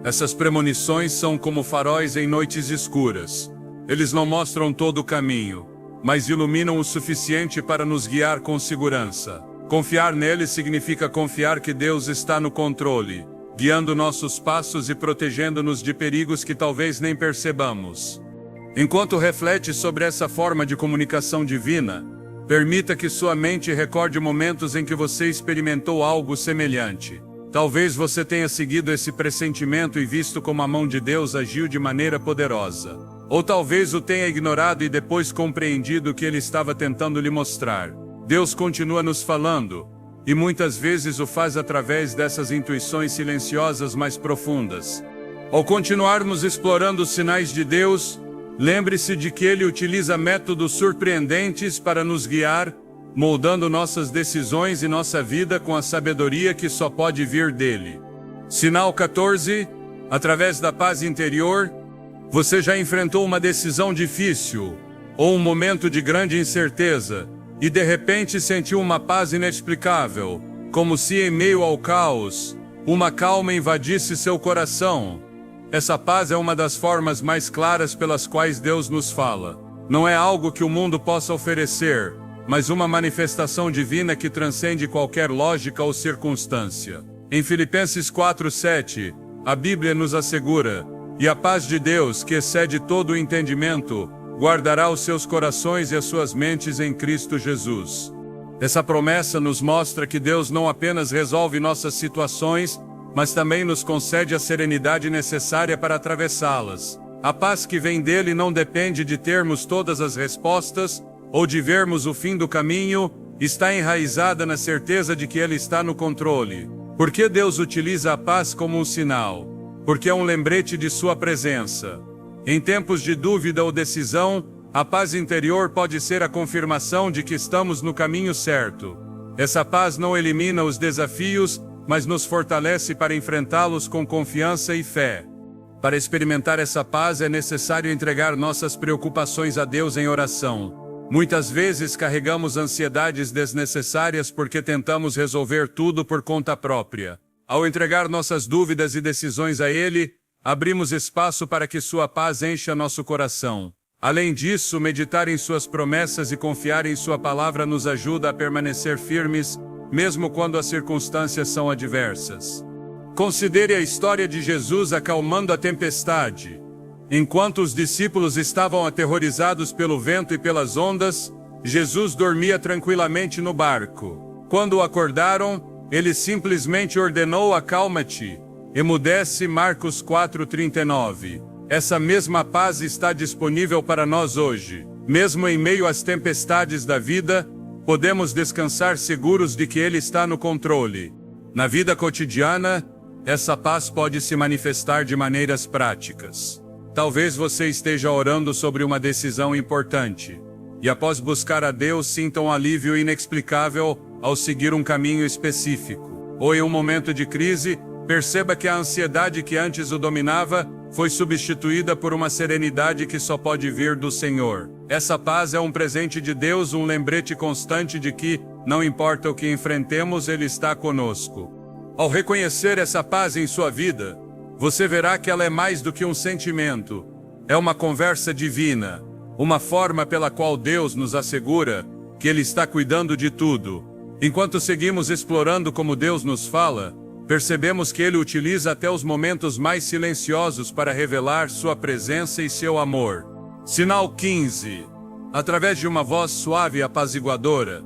Speaker 1: Essas premonições são como faróis em noites escuras. Eles não mostram todo o caminho, mas iluminam o suficiente para nos guiar com segurança. Confiar neles significa confiar que Deus está no controle, guiando nossos passos e protegendo-nos de perigos que talvez nem percebamos. Enquanto reflete sobre essa forma de comunicação divina, permita que sua mente recorde momentos em que você experimentou algo semelhante. Talvez você tenha seguido esse pressentimento e visto como a mão de Deus agiu de maneira poderosa. Ou talvez o tenha ignorado e depois compreendido o que ele estava tentando lhe mostrar. Deus continua nos falando, e muitas vezes o faz através dessas intuições silenciosas mais profundas. Ao continuarmos explorando os sinais de Deus, lembre-se de que Ele utiliza métodos surpreendentes para nos guiar, moldando nossas decisões e nossa vida com a sabedoria que só pode vir dele. Sinal 14. Através da paz interior, você já enfrentou uma decisão difícil, ou um momento de grande incerteza, e de repente sentiu uma paz inexplicável, como se em meio ao caos, uma calma invadisse seu coração. Essa paz é uma das formas mais claras pelas quais Deus nos fala. Não é algo que o mundo possa oferecer, mas uma manifestação divina que transcende qualquer lógica ou circunstância. Em Filipenses 4:7, a Bíblia nos assegura: "E a paz de Deus, que excede todo o entendimento, guardará os seus corações e as suas mentes em Cristo Jesus." Essa promessa nos mostra que Deus não apenas resolve nossas situações, mas também nos concede a serenidade necessária para atravessá-las. A paz que vem dele não depende de termos todas as respostas, ou de vermos o fim do caminho, está enraizada na certeza de que Ele está no controle. Por que Deus utiliza a paz como um sinal? Porque é um lembrete de sua presença. Em tempos de dúvida ou decisão, a paz interior pode ser a confirmação de que estamos no caminho certo. Essa paz não elimina os desafios, mas nos fortalece para enfrentá-los com confiança e fé. Para experimentar essa paz é necessário entregar nossas preocupações a Deus em oração. Muitas vezes carregamos ansiedades desnecessárias porque tentamos resolver tudo por conta própria. Ao entregar nossas dúvidas e decisões a Ele, abrimos espaço para que sua paz encha nosso coração. Além disso, meditar em suas promessas e confiar em sua palavra nos ajuda a permanecer firmes, mesmo quando as circunstâncias são adversas. Considere a história de Jesus acalmando a tempestade. Enquanto os discípulos estavam aterrorizados pelo vento e pelas ondas, Jesus dormia tranquilamente no barco. Quando acordaram, ele simplesmente ordenou: "Acalma-te, emudece." Marcos 4:39. Essa mesma paz está disponível para nós hoje. Mesmo em meio às tempestades da vida, podemos descansar seguros de que Ele está no controle. Na vida cotidiana, essa paz pode se manifestar de maneiras práticas. Talvez você esteja orando sobre uma decisão importante, e após buscar a Deus sinta um alívio inexplicável ao seguir um caminho específico. Ou em um momento de crise, perceba que a ansiedade que antes o dominava foi substituída por uma serenidade que só pode vir do Senhor. Essa paz é um presente de Deus, um lembrete constante de que, não importa o que enfrentemos, Ele está conosco. Ao reconhecer essa paz em sua vida, você verá que ela é mais do que um sentimento. É uma conversa divina, uma forma pela qual Deus nos assegura que Ele está cuidando de tudo. Enquanto seguimos explorando como Deus nos fala, percebemos que Ele utiliza até os momentos mais silenciosos para revelar sua presença e seu amor. Sinal 15. Através de uma voz suave e apaziguadora.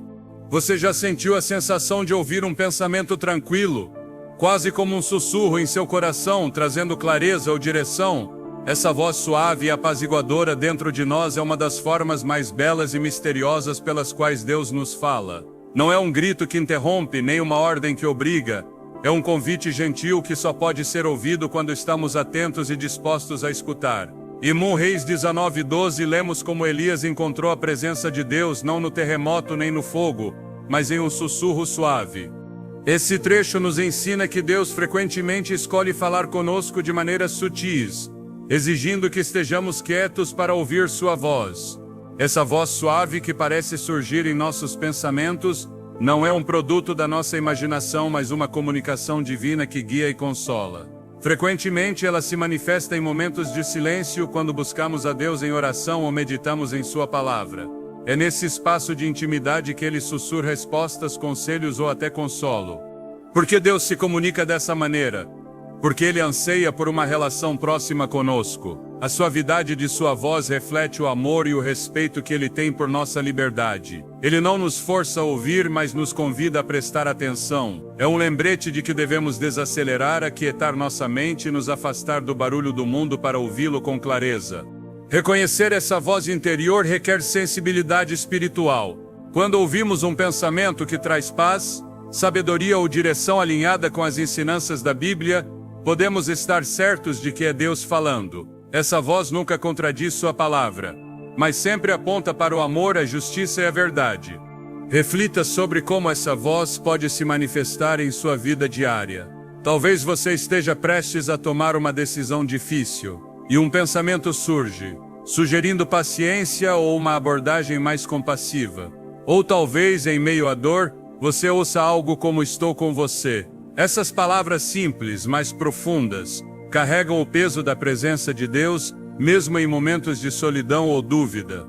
Speaker 1: Você já sentiu a sensação de ouvir um pensamento tranquilo, quase como um sussurro em seu coração, trazendo clareza ou direção? Essa voz suave e apaziguadora dentro de nós é uma das formas mais belas e misteriosas pelas quais Deus nos fala. Não é um grito que interrompe, nem uma ordem que obriga. É um convite gentil que só pode ser ouvido quando estamos atentos e dispostos a escutar. Em Reis 19:12 lemos como Elias encontrou a presença de Deus não no terremoto nem no fogo, mas em um sussurro suave. Esse trecho nos ensina que Deus frequentemente escolhe falar conosco de maneiras sutis, exigindo que estejamos quietos para ouvir sua voz. Essa voz suave que parece surgir em nossos pensamentos não é um produto da nossa imaginação, mas uma comunicação divina que guia e consola. Frequentemente ela se manifesta em momentos de silêncio, quando buscamos a Deus em oração ou meditamos em sua palavra. É nesse espaço de intimidade que Ele sussurra respostas, conselhos ou até consolo. Por que Deus se comunica dessa maneira? Porque Ele anseia por uma relação próxima conosco. A suavidade de sua voz reflete o amor e o respeito que Ele tem por nossa liberdade. Ele não nos força a ouvir, mas nos convida a prestar atenção. É um lembrete de que devemos desacelerar, aquietar nossa mente e nos afastar do barulho do mundo para ouvi-lo com clareza. Reconhecer essa voz interior requer sensibilidade espiritual. Quando ouvimos um pensamento que traz paz, sabedoria ou direção alinhada com as ensinanças da Bíblia, podemos estar certos de que é Deus falando. Essa voz nunca contradiz sua palavra, mas sempre aponta para o amor, a justiça e a verdade. Reflita sobre como essa voz pode se manifestar em sua vida diária. Talvez você esteja prestes a tomar uma decisão difícil, e um pensamento surge, sugerindo paciência ou uma abordagem mais compassiva. Ou talvez, em meio à dor, você ouça algo como "estou com você". Essas palavras simples, mas profundas, carregam o peso da presença de Deus, mesmo em momentos de solidão ou dúvida.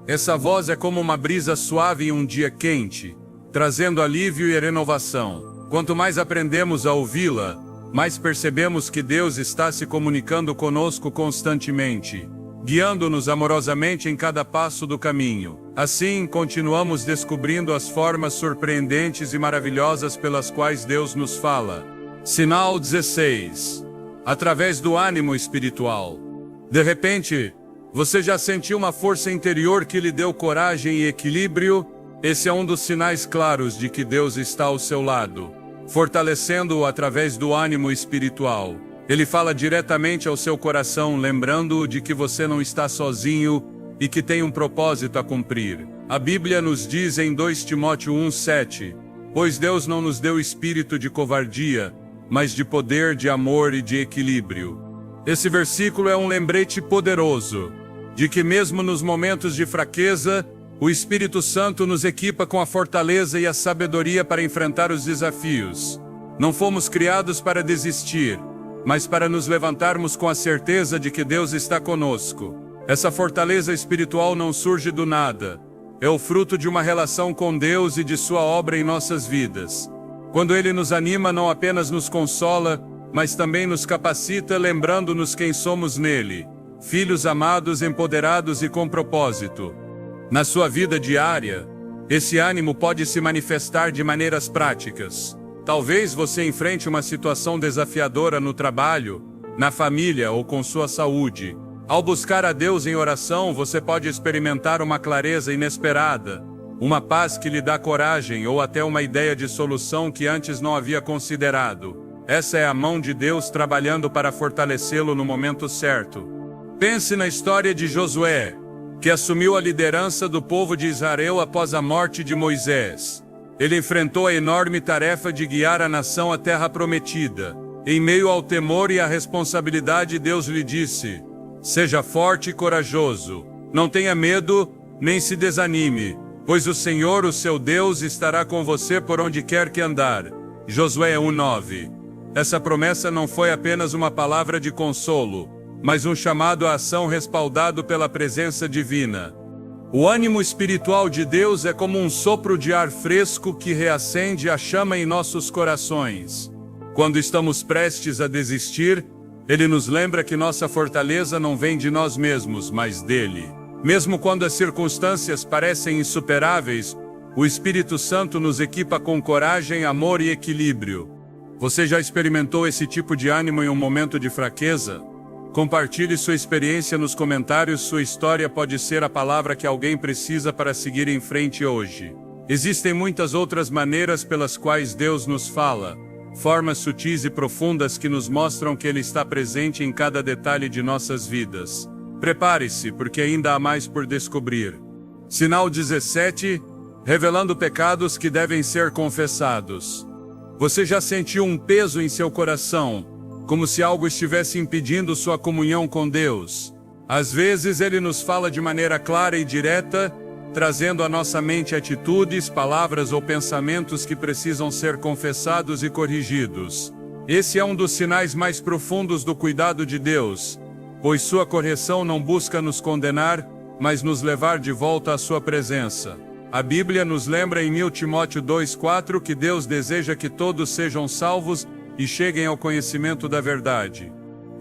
Speaker 1: Essa voz é como uma brisa suave em um dia quente, trazendo alívio e renovação. Quanto mais aprendemos a ouvi-la, mais percebemos que Deus está se comunicando conosco constantemente, guiando-nos amorosamente em cada passo do caminho. Assim, continuamos descobrindo as formas surpreendentes e maravilhosas pelas quais Deus nos fala. Sinal 16. Através do ânimo espiritual. De repente, você já sentiu uma força interior que lhe deu coragem e equilíbrio? Esse é um dos sinais claros de que Deus está ao seu lado, fortalecendo-o através do ânimo espiritual. Ele fala diretamente ao seu coração, lembrando-o de que você não está sozinho e que tem um propósito a cumprir. A Bíblia nos diz em 2 Timóteo 1:7, pois Deus não nos deu espírito de covardia, mas de poder, de amor e de equilíbrio. Esse versículo é um lembrete poderoso de que mesmo nos momentos de fraqueza, o Espírito Santo nos equipa com a fortaleza e a sabedoria para enfrentar os desafios. Não fomos criados para desistir, mas para nos levantarmos com a certeza de que Deus está conosco. Essa fortaleza espiritual não surge do nada. É o fruto de uma relação com Deus e de sua obra em nossas vidas. Quando Ele nos anima, não apenas nos consola, mas também nos capacita, lembrando-nos quem somos nele, filhos amados, empoderados e com propósito. Na sua vida diária, esse ânimo pode se manifestar de maneiras práticas. Talvez você enfrente uma situação desafiadora no trabalho, na família ou com sua saúde. Ao buscar a Deus em oração, você pode experimentar uma clareza inesperada, uma paz que lhe dá coragem ou até uma ideia de solução que antes não havia considerado. Essa é a mão de Deus trabalhando para fortalecê-lo no momento certo. Pense na história de Josué, que assumiu a liderança do povo de Israel após a morte de Moisés. Ele enfrentou a enorme tarefa de guiar a nação à terra prometida. Em meio ao temor e à responsabilidade, Deus lhe disse: seja forte e corajoso. Não tenha medo, nem se desanime, pois o Senhor, o seu Deus, estará com você por onde quer que andar. Josué 1:9. Essa promessa não foi apenas uma palavra de consolo, mas um chamado à ação respaldado pela presença divina. O ânimo espiritual de Deus é como um sopro de ar fresco que reacende a chama em nossos corações. Quando estamos prestes a desistir, Ele nos lembra que nossa fortaleza não vem de nós mesmos, mas dele. Mesmo quando as circunstâncias parecem insuperáveis, o Espírito Santo nos equipa com coragem, amor e equilíbrio. Você já experimentou esse tipo de ânimo em um momento de fraqueza? Compartilhe sua experiência nos comentários. Sua história pode ser a palavra que alguém precisa para seguir em frente hoje. Existem muitas outras maneiras pelas quais Deus nos fala, formas sutis e profundas que nos mostram que Ele está presente em cada detalhe de nossas vidas. Prepare-se, porque ainda há mais por descobrir. Sinal 17, revelando pecados que devem ser confessados. Você já sentiu um peso em seu coração, como se algo estivesse impedindo sua comunhão com Deus? Às vezes Ele nos fala de maneira clara e direta, trazendo à nossa mente atitudes, palavras ou pensamentos que precisam ser confessados e corrigidos. Esse é um dos sinais mais profundos do cuidado de Deus, pois sua correção não busca nos condenar, mas nos levar de volta à sua presença. A Bíblia nos lembra em 1 Timóteo 2:4 que Deus deseja que todos sejam salvos e cheguem ao conhecimento da verdade.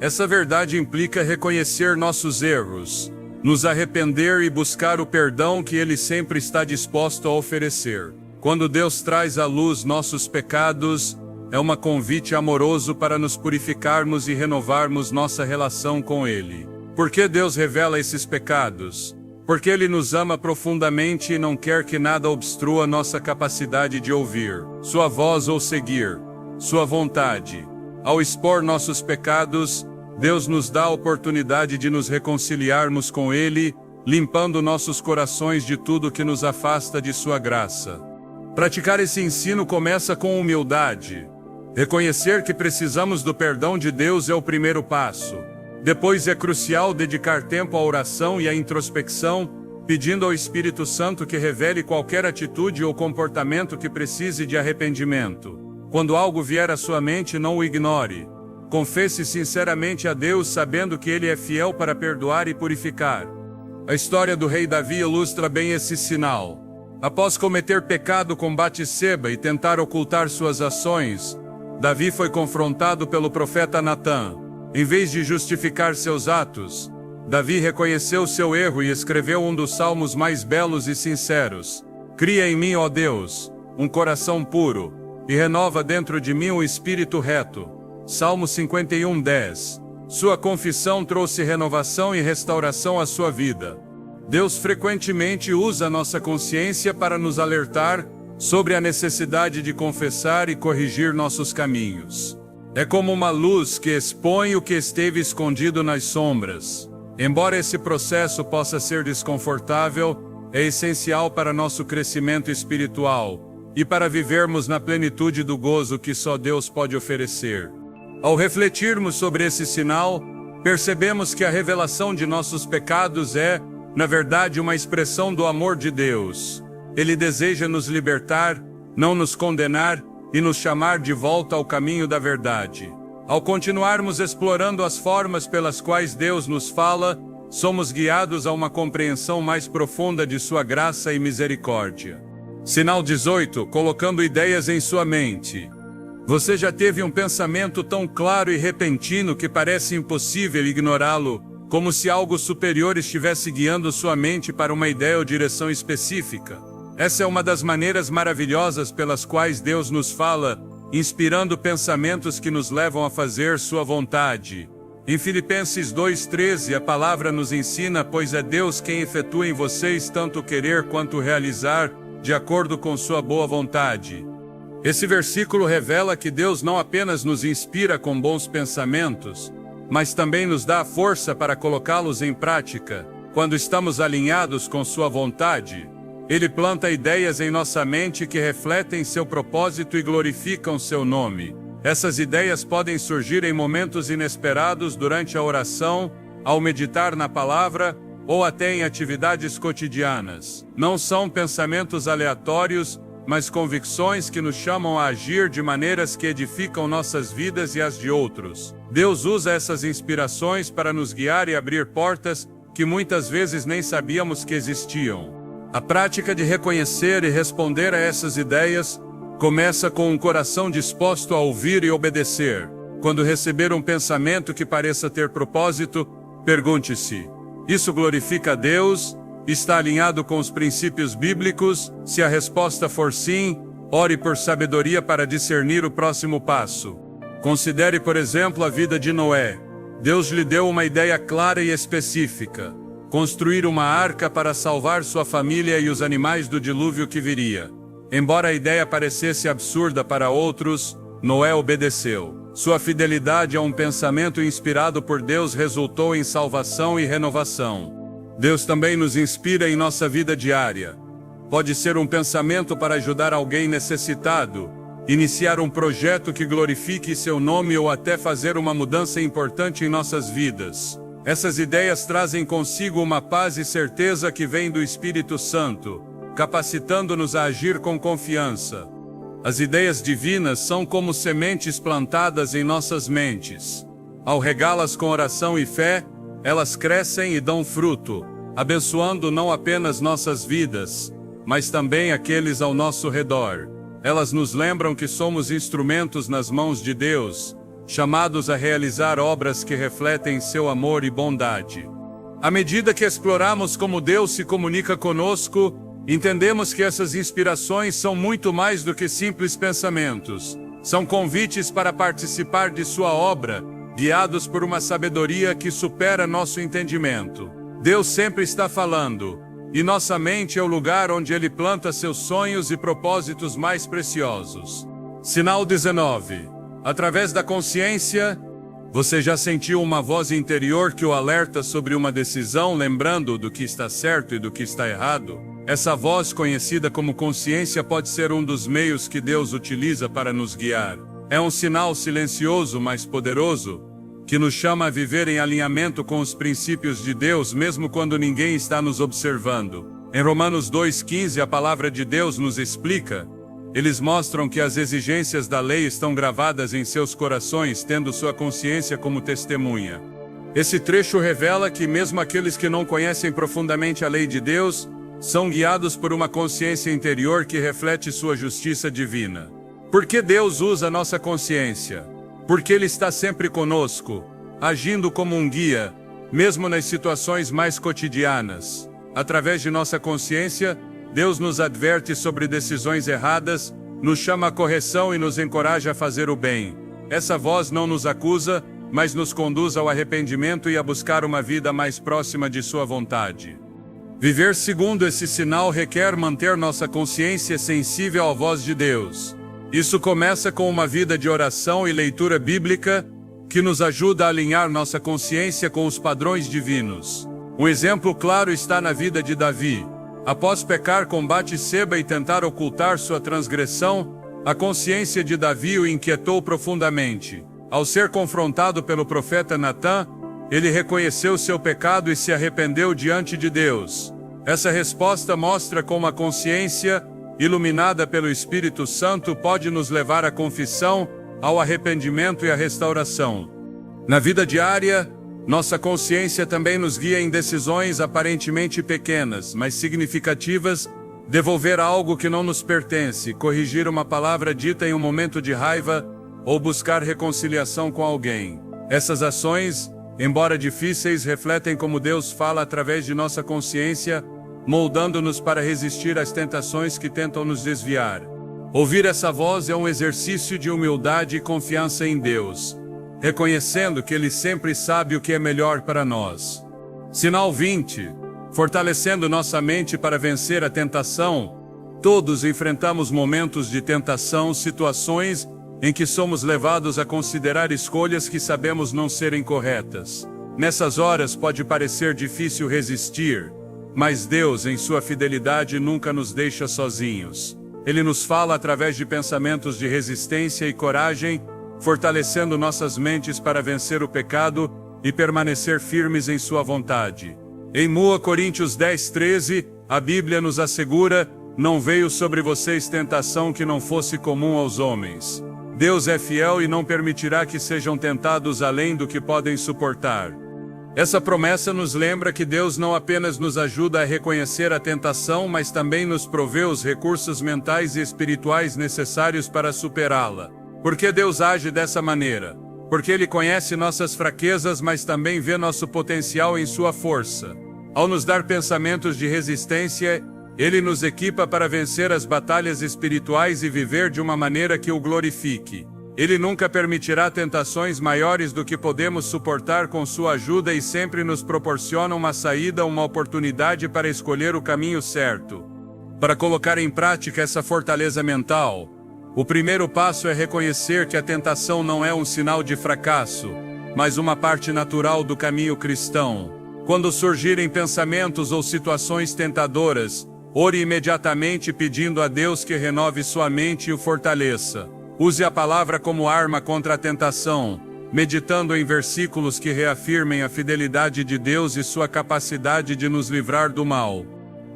Speaker 1: Essa verdade implica reconhecer nossos erros, nos arrepender e buscar o perdão que Ele sempre está disposto a oferecer. Quando Deus traz à luz nossos pecados, é um convite amoroso para nos purificarmos e renovarmos nossa relação com Ele. Por que Deus revela esses pecados? porque Ele nos ama profundamente e não quer que nada obstrua nossa capacidade de ouvir Sua voz ou seguir Sua vontade. Ao expor nossos pecados, Deus nos dá a oportunidade de nos reconciliarmos com Ele, limpando nossos corações de tudo que nos afasta de Sua graça. Praticar esse ensino começa com humildade. Reconhecer que precisamos do perdão de Deus é o primeiro passo. Depois é crucial dedicar tempo à oração e à introspecção, pedindo ao Espírito Santo que revele qualquer atitude ou comportamento que precise de arrependimento. Quando algo vier à sua mente, não o ignore. Confesse sinceramente a Deus, sabendo que Ele é fiel para perdoar e purificar. A história do rei Davi ilustra bem esse sinal. Após cometer pecado com Batseba e tentar ocultar suas ações, Davi foi confrontado pelo profeta Natã. Em vez de justificar seus atos, Davi reconheceu seu erro e escreveu um dos salmos mais belos e sinceros. Cria em mim, ó Deus, um coração puro, e renova dentro de mim um espírito reto. Salmo 51:10. Sua confissão trouxe renovação e restauração à sua vida. Deus frequentemente usa nossa consciência para nos alertar sobre a necessidade de confessar e corrigir nossos caminhos. É como uma luz que expõe o que esteve escondido nas sombras. Embora esse processo possa ser desconfortável, é essencial para nosso crescimento espiritual e para vivermos na plenitude do gozo que só Deus pode oferecer. Ao refletirmos sobre esse sinal, percebemos que a revelação de nossos pecados é, na verdade, uma expressão do amor de Deus. Ele deseja nos libertar, não nos condenar, e nos chamar de volta ao caminho da verdade. Ao continuarmos explorando as formas pelas quais Deus nos fala, somos guiados a uma compreensão mais profunda de Sua graça e misericórdia. Sinal 18. Colocando ideias em sua mente. Você já teve um pensamento tão claro e repentino que parece impossível ignorá-lo, como se algo superior estivesse guiando sua mente para uma ideia ou direção específica? Essa é uma das maneiras maravilhosas pelas quais Deus nos fala, inspirando pensamentos que nos levam a fazer Sua vontade. Em Filipenses 2:13, a palavra nos ensina: pois é Deus quem efetua em vocês tanto o querer quanto o realizar, de acordo com Sua boa vontade. Esse versículo revela que Deus não apenas nos inspira com bons pensamentos, mas também nos dá a força para colocá-los em prática. Quando estamos alinhados com Sua vontade, Ele planta ideias em nossa mente que refletem seu propósito e glorificam seu nome. Essas ideias podem surgir em momentos inesperados durante a oração, ao meditar na palavra, ou até em atividades cotidianas. Não são pensamentos aleatórios, mas convicções que nos chamam a agir de maneiras que edificam nossas vidas e as de outros. Deus usa essas inspirações para nos guiar e abrir portas que muitas vezes nem sabíamos que existiam. A prática de reconhecer e responder a essas ideias começa com um coração disposto a ouvir e obedecer. Quando receber um pensamento que pareça ter propósito, pergunte-se: isso glorifica a Deus? Está alinhado com os princípios bíblicos? Se a resposta for sim, ore por sabedoria para discernir o próximo passo. Considere, por exemplo, a vida de Noé. Deus lhe deu uma ideia clara e específica: construir uma arca para salvar sua família e os animais do dilúvio que viria. Embora a ideia parecesse absurda para outros, Noé obedeceu. Sua fidelidade a um pensamento inspirado por Deus resultou em salvação e renovação. Deus também nos inspira em nossa vida diária. Pode ser um pensamento para ajudar alguém necessitado, iniciar um projeto que glorifique seu nome ou até fazer uma mudança importante em nossas vidas. Essas ideias trazem consigo uma paz e certeza que vem do Espírito Santo, capacitando-nos a agir com confiança. As ideias divinas são como sementes plantadas em nossas mentes. Ao regá-las com oração e fé, elas crescem e dão fruto, abençoando não apenas nossas vidas, mas também aqueles ao nosso redor. Elas nos lembram que somos instrumentos nas mãos de Deus, chamados a realizar obras que refletem seu amor e bondade. À medida que exploramos como Deus se comunica conosco, entendemos que essas inspirações são muito mais do que simples pensamentos. São convites para participar de sua obra, guiados por uma sabedoria que supera nosso entendimento. Deus sempre está falando, e nossa mente é o lugar onde Ele planta seus sonhos e propósitos mais preciosos. Sinal 19. Através da consciência, você já sentiu uma voz interior que o alerta sobre uma decisão, lembrando do que está certo e do que está errado? Essa voz, conhecida como consciência, pode ser um dos meios que Deus utiliza para nos guiar. É um sinal silencioso, mas poderoso, que nos chama a viver em alinhamento com os princípios de Deus, mesmo quando ninguém está nos observando. Em Romanos 2,15, a palavra de Deus nos explica: eles mostram que as exigências da lei estão gravadas em seus corações, tendo sua consciência como testemunha. Esse trecho revela que mesmo aqueles que não conhecem profundamente a lei de Deus, são guiados por uma consciência interior que reflete sua justiça divina. Por que Deus usa nossa consciência? Porque Ele está sempre conosco, agindo como um guia, mesmo nas situações mais cotidianas. Através de nossa consciência, Deus nos adverte sobre decisões erradas, nos chama à correção e nos encoraja a fazer o bem. Essa voz não nos acusa, mas nos conduz ao arrependimento e a buscar uma vida mais próxima de sua vontade. Viver segundo esse sinal requer manter nossa consciência sensível à voz de Deus. Isso começa com uma vida de oração e leitura bíblica, que nos ajuda a alinhar nossa consciência com os padrões divinos. Um exemplo claro está na vida de Davi. Após pecar com Batseba e tentar ocultar sua transgressão, a consciência de Davi o inquietou profundamente. Ao ser confrontado pelo profeta Natã, ele reconheceu seu pecado e se arrependeu diante de Deus. Essa resposta mostra como a consciência, iluminada pelo Espírito Santo, pode nos levar à confissão, ao arrependimento e à restauração. Na vida diária, nossa consciência também nos guia em decisões aparentemente pequenas, mas significativas: devolver algo que não nos pertence, corrigir uma palavra dita em um momento de raiva, ou buscar reconciliação com alguém. Essas ações, embora difíceis, refletem como Deus fala através de nossa consciência, moldando-nos para resistir às tentações que tentam nos desviar. Ouvir essa voz é um exercício de humildade e confiança em Deus, reconhecendo que Ele sempre sabe o que é melhor para nós. Sinal 20. Fortalecendo nossa mente para vencer a tentação. Todos enfrentamos momentos de tentação, situações em que somos levados a considerar escolhas que sabemos não serem corretas. Nessas horas pode parecer difícil resistir, mas Deus, em sua fidelidade, nunca nos deixa sozinhos. Ele nos fala através de pensamentos de resistência e coragem, fortalecendo nossas mentes para vencer o pecado e permanecer firmes em sua vontade. Em 2 Coríntios 10:13, a Bíblia nos assegura: não veio sobre vocês tentação que não fosse comum aos homens. Deus é fiel e não permitirá que sejam tentados além do que podem suportar. Essa promessa nos lembra que Deus não apenas nos ajuda a reconhecer a tentação, mas também nos provê os recursos mentais e espirituais necessários para superá-la. Por que Deus age dessa maneira? Porque Ele conhece nossas fraquezas, mas também vê nosso potencial em sua força. Ao nos dar pensamentos de resistência, Ele nos equipa para vencer as batalhas espirituais e viver de uma maneira que o glorifique. Ele nunca permitirá tentações maiores do que podemos suportar com sua ajuda e sempre nos proporciona uma saída, uma oportunidade para escolher o caminho certo. Para colocar em prática essa fortaleza mental, o primeiro passo é reconhecer que a tentação não é um sinal de fracasso, mas uma parte natural do caminho cristão. Quando surgirem pensamentos ou situações tentadoras, ore imediatamente pedindo a Deus que renove sua mente e o fortaleça. Use a palavra como arma contra a tentação, meditando em versículos que reafirmem a fidelidade de Deus e sua capacidade de nos livrar do mal.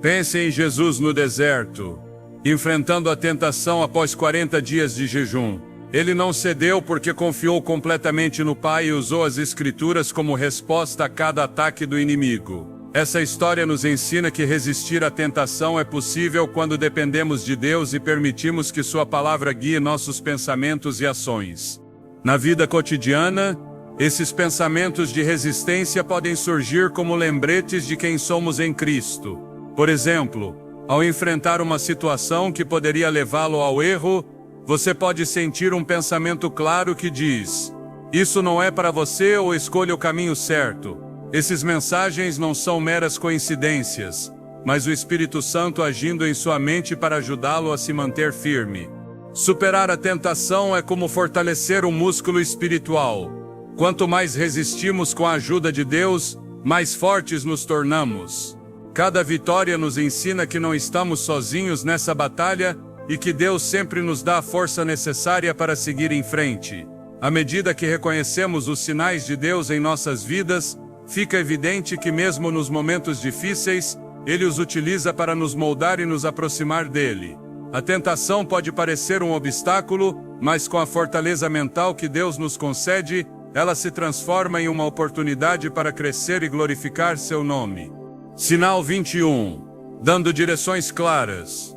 Speaker 1: Pense em Jesus no deserto, enfrentando a tentação após 40 dias de jejum. Ele não cedeu porque confiou completamente no Pai e usou as Escrituras como resposta a cada ataque do inimigo. Essa história nos ensina que resistir à tentação é possível quando dependemos de Deus e permitimos que Sua palavra guie nossos pensamentos e ações. Na vida cotidiana, esses pensamentos de resistência podem surgir como lembretes de quem somos em Cristo. Por exemplo, ao enfrentar uma situação que poderia levá-lo ao erro, você pode sentir um pensamento claro que diz: isso não é para você, ou escolha o caminho certo. Essas mensagens não são meras coincidências, mas o Espírito Santo agindo em sua mente para ajudá-lo a se manter firme. Superar a tentação é como fortalecer um músculo espiritual. Quanto mais resistimos com a ajuda de Deus, mais fortes nos tornamos. Cada vitória nos ensina que não estamos sozinhos nessa batalha e que Deus sempre nos dá a força necessária para seguir em frente. À medida que reconhecemos os sinais de Deus em nossas vidas, fica evidente que mesmo nos momentos difíceis, Ele os utiliza para nos moldar e nos aproximar dele. A tentação pode parecer um obstáculo, mas com a fortaleza mental que Deus nos concede, ela se transforma em uma oportunidade para crescer e glorificar seu nome. Sinal 21. Dando direções claras.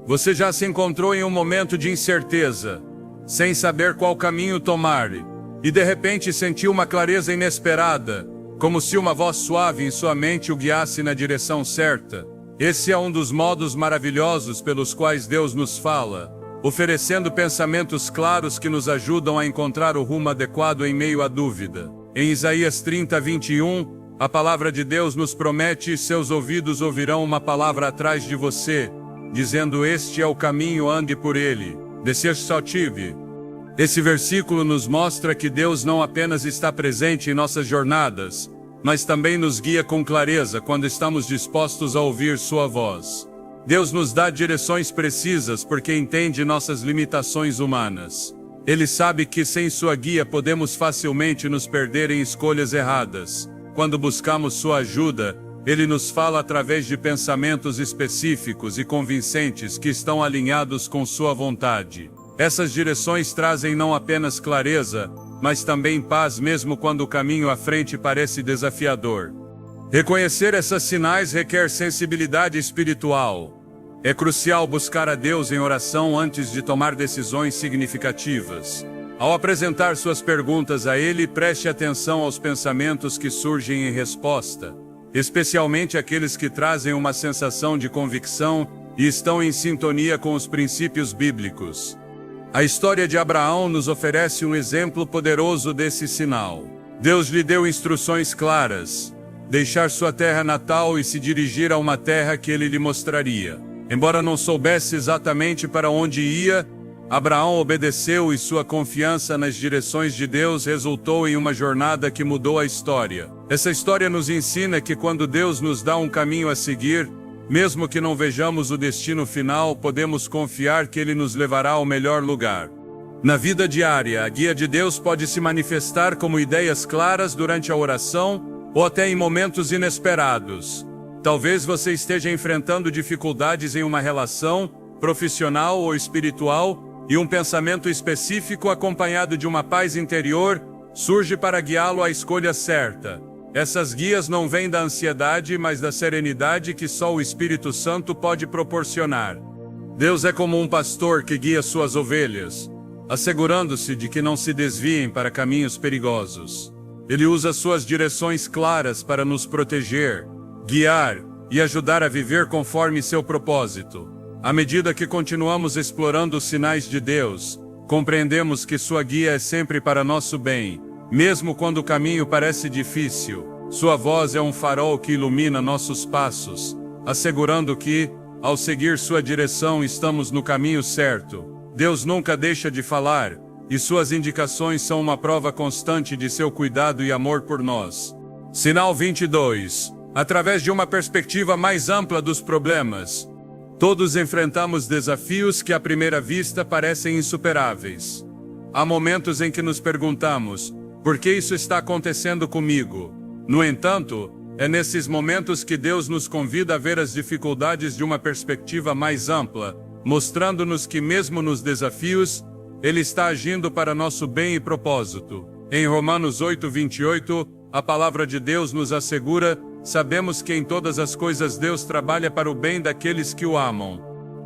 Speaker 1: Você já se encontrou em um momento de incerteza, sem saber qual caminho tomar, e de repente sentiu uma clareza inesperada, como se uma voz suave em sua mente o guiasse na direção certa. Esse é um dos modos maravilhosos pelos quais Deus nos fala, oferecendo pensamentos claros que nos ajudam a encontrar o rumo adequado em meio à dúvida. Em Isaías 30:21, a palavra de Deus nos promete: seus ouvidos ouvirão uma palavra atrás de você, dizendo: este é o caminho, ande por ele. Descer saltive. Esse versículo nos mostra que Deus não apenas está presente em nossas jornadas, mas também nos guia com clareza quando estamos dispostos a ouvir sua voz. Deus nos dá direções precisas porque entende nossas limitações humanas. Ele sabe que sem sua guia podemos facilmente nos perder em escolhas erradas. Quando buscamos sua ajuda, Ele nos fala através de pensamentos específicos e convincentes que estão alinhados com sua vontade. Essas direções trazem não apenas clareza, mas também paz mesmo quando o caminho à frente parece desafiador. Reconhecer esses sinais requer sensibilidade espiritual. É crucial buscar a Deus em oração antes de tomar decisões significativas. Ao apresentar suas perguntas a Ele, preste atenção aos pensamentos que surgem em resposta, especialmente aqueles que trazem uma sensação de convicção e estão em sintonia com os princípios bíblicos. A história de Abraão nos oferece um exemplo poderoso desse sinal. Deus lhe deu instruções claras: deixar sua terra natal e se dirigir a uma terra que ele lhe mostraria. Embora não soubesse exatamente para onde ia, Abraão obedeceu e sua confiança nas direções de Deus resultou em uma jornada que mudou a história. Essa história nos ensina que quando Deus nos dá um caminho a seguir, mesmo que não vejamos o destino final, podemos confiar que Ele nos levará ao melhor lugar. Na vida diária, a guia de Deus pode se manifestar como ideias claras durante a oração ou até em momentos inesperados. Talvez você esteja enfrentando dificuldades em uma relação, profissional ou espiritual, e um pensamento específico acompanhado de uma paz interior surge para guiá-lo à escolha certa. Essas guias não vêm da ansiedade, mas da serenidade que só o Espírito Santo pode proporcionar. Deus é como um pastor que guia suas ovelhas, assegurando-se de que não se desviem para caminhos perigosos. Ele usa suas direções claras para nos proteger, guiar e ajudar a viver conforme seu propósito. À medida que continuamos explorando os sinais de Deus, compreendemos que sua guia é sempre para nosso bem. Mesmo quando o caminho parece difícil, sua voz é um farol que ilumina nossos passos, assegurando que, ao seguir sua direção, estamos no caminho certo. Deus nunca deixa de falar, e suas indicações são uma prova constante de seu cuidado e amor por nós. Sinal 22. Através de uma perspectiva mais ampla dos problemas, todos enfrentamos desafios que à primeira vista parecem insuperáveis. Há momentos em que nos perguntamos: por que isso está acontecendo comigo? No entanto, é nesses momentos que Deus nos convida a ver as dificuldades de uma perspectiva mais ampla, mostrando-nos que mesmo nos desafios, Ele está agindo para nosso bem e propósito. Em Romanos 8:28, a palavra de Deus nos assegura: sabemos que em todas as coisas Deus trabalha para o bem daqueles que o amam.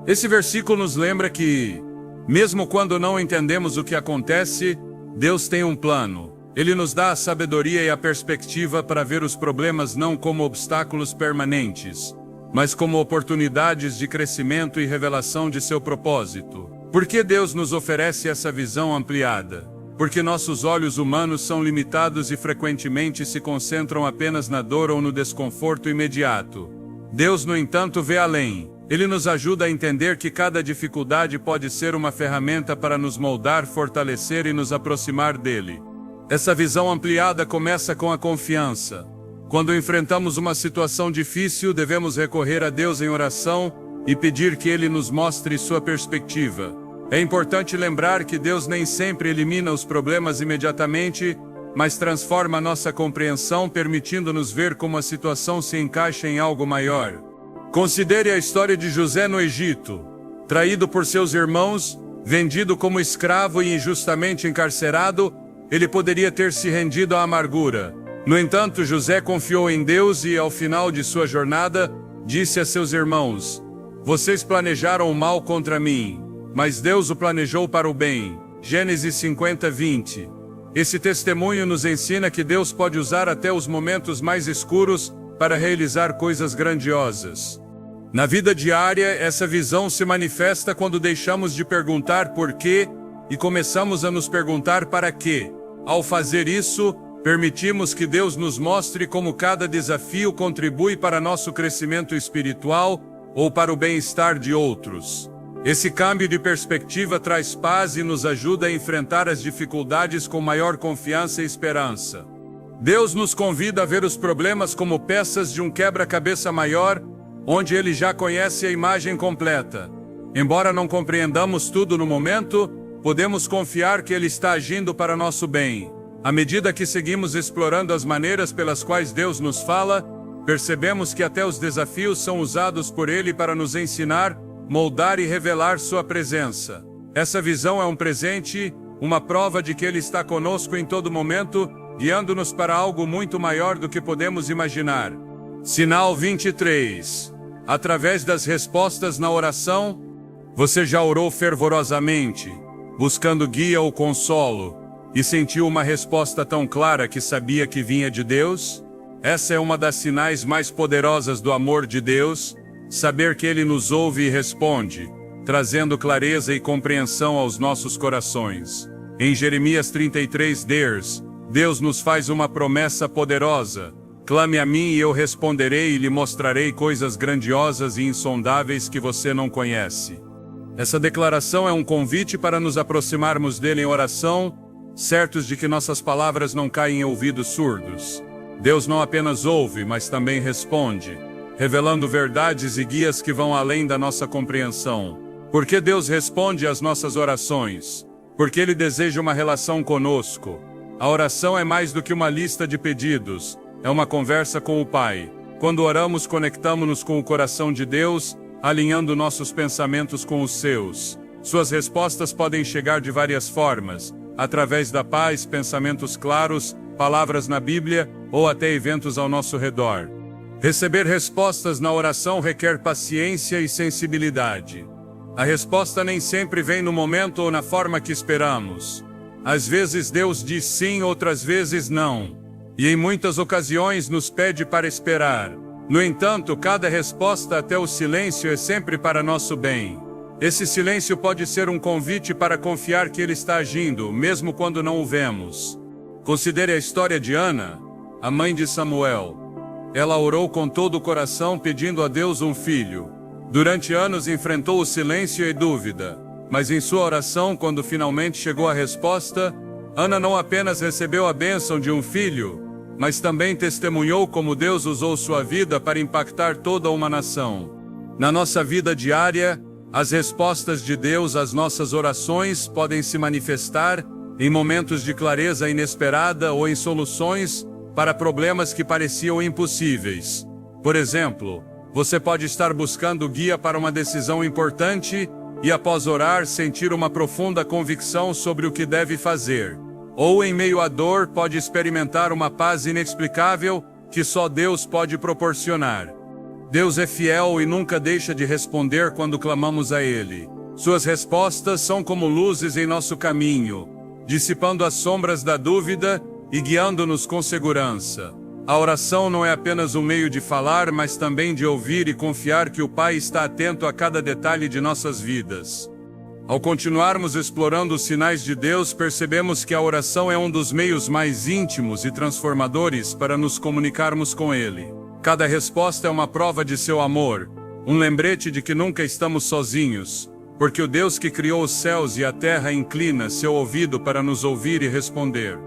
Speaker 1: Esse versículo nos lembra que, mesmo quando não entendemos o que acontece, Deus tem um plano. Ele nos dá a sabedoria e a perspectiva para ver os problemas não como obstáculos permanentes, mas como oportunidades de crescimento e revelação de seu propósito. Por que Deus nos oferece essa visão ampliada? porque nossos olhos humanos são limitados e frequentemente se concentram apenas na dor ou no desconforto imediato. Deus, no entanto, vê além. Ele nos ajuda a entender que cada dificuldade pode ser uma ferramenta para nos moldar, fortalecer e nos aproximar dele. Essa visão ampliada começa com a confiança. Quando enfrentamos uma situação difícil, devemos recorrer a Deus em oração e pedir que Ele nos mostre sua perspectiva. É importante lembrar que Deus nem sempre elimina os problemas imediatamente, mas transforma nossa compreensão, permitindo-nos ver como a situação se encaixa em algo maior. Considere a história de José no Egito. Traído por seus irmãos, vendido como escravo e injustamente encarcerado, ele poderia ter se rendido à amargura. No entanto, José confiou em Deus e, ao final de sua jornada, disse a seus irmãos: "Vocês planejaram o mal contra mim, mas Deus o planejou para o bem." Gênesis 50:20. Esse testemunho nos ensina que Deus pode usar até os momentos mais escuros para realizar coisas grandiosas. Na vida diária, essa visão se manifesta quando deixamos de perguntar por quê e começamos a nos perguntar para quê. Ao fazer isso, permitimos que Deus nos mostre como cada desafio contribui para nosso crescimento espiritual ou para o bem-estar de outros. Esse câmbio de perspectiva traz paz e nos ajuda a enfrentar as dificuldades com maior confiança e esperança. Deus nos convida a ver os problemas como peças de um quebra-cabeça maior, onde Ele já conhece a imagem completa. Embora não compreendamos tudo no momento, podemos confiar que Ele está agindo para nosso bem. À medida que seguimos explorando as maneiras pelas quais Deus nos fala, percebemos que até os desafios são usados por Ele para nos ensinar, moldar e revelar sua presença. Essa visão é um presente, uma prova de que Ele está conosco em todo momento, guiando-nos para algo muito maior do que podemos imaginar. Sinal 23. Através das respostas na oração, você já orou fervorosamente, buscando guia ou consolo, e sentiu uma resposta tão clara que sabia que vinha de Deus? Essa é uma das sinais mais poderosas do amor de Deus, saber que Ele nos ouve e responde, trazendo clareza e compreensão aos nossos corações. Em Jeremias 33:10, Deus nos faz uma promessa poderosa: "Clame a mim e eu responderei e lhe mostrarei coisas grandiosas e insondáveis que você não conhece." Essa declaração é um convite para nos aproximarmos dele em oração, certos de que nossas palavras não caem em ouvidos surdos. Deus não apenas ouve, mas também responde, revelando verdades e guias que vão além da nossa compreensão. Por que Deus responde às nossas orações? Porque Ele deseja uma relação conosco. A oração é mais do que uma lista de pedidos, é uma conversa com o Pai. Quando oramos, conectamos-nos com o coração de Deus, alinhando nossos pensamentos com os seus. Suas respostas podem chegar de várias formas, através da paz, pensamentos claros, palavras na Bíblia ou até eventos ao nosso redor. Receber respostas na oração requer paciência e sensibilidade. A resposta nem sempre vem no momento ou na forma que esperamos. Às vezes Deus diz sim, outras vezes não. E em muitas ocasiões nos pede para esperar. No entanto, cada resposta, até o silêncio, é sempre para nosso bem. Esse silêncio pode ser um convite para confiar que Ele está agindo, mesmo quando não o vemos. Considere a história de Ana, a mãe de Samuel. Ela orou com todo o coração pedindo a Deus um filho. Durante anos enfrentou o silêncio e dúvida, mas em sua oração, quando finalmente chegou a resposta, Ana não apenas recebeu a bênção de um filho, mas também testemunhou como Deus usou sua vida para impactar toda uma nação. Na nossa vida diária, as respostas de Deus às nossas orações podem se manifestar em momentos de clareza inesperada ou em soluções para problemas que pareciam impossíveis. Por exemplo, você pode estar buscando guia para uma decisão importante e, após orar, sentir uma profunda convicção sobre o que deve fazer. Ou, em meio à dor, pode experimentar uma paz inexplicável que só Deus pode proporcionar. Deus é fiel e nunca deixa de responder quando clamamos a Ele. Suas respostas são como luzes em nosso caminho, dissipando as sombras da dúvida e guiando-nos com segurança. A oração não é apenas um meio de falar, mas também de ouvir e confiar que o Pai está atento a cada detalhe de nossas vidas. Ao continuarmos explorando os sinais de Deus, percebemos que a oração é um dos meios mais íntimos e transformadores para nos comunicarmos com Ele. Cada resposta é uma prova de seu amor, um lembrete de que nunca estamos sozinhos, porque o Deus que criou os céus e a terra inclina seu ouvido para nos ouvir e responder.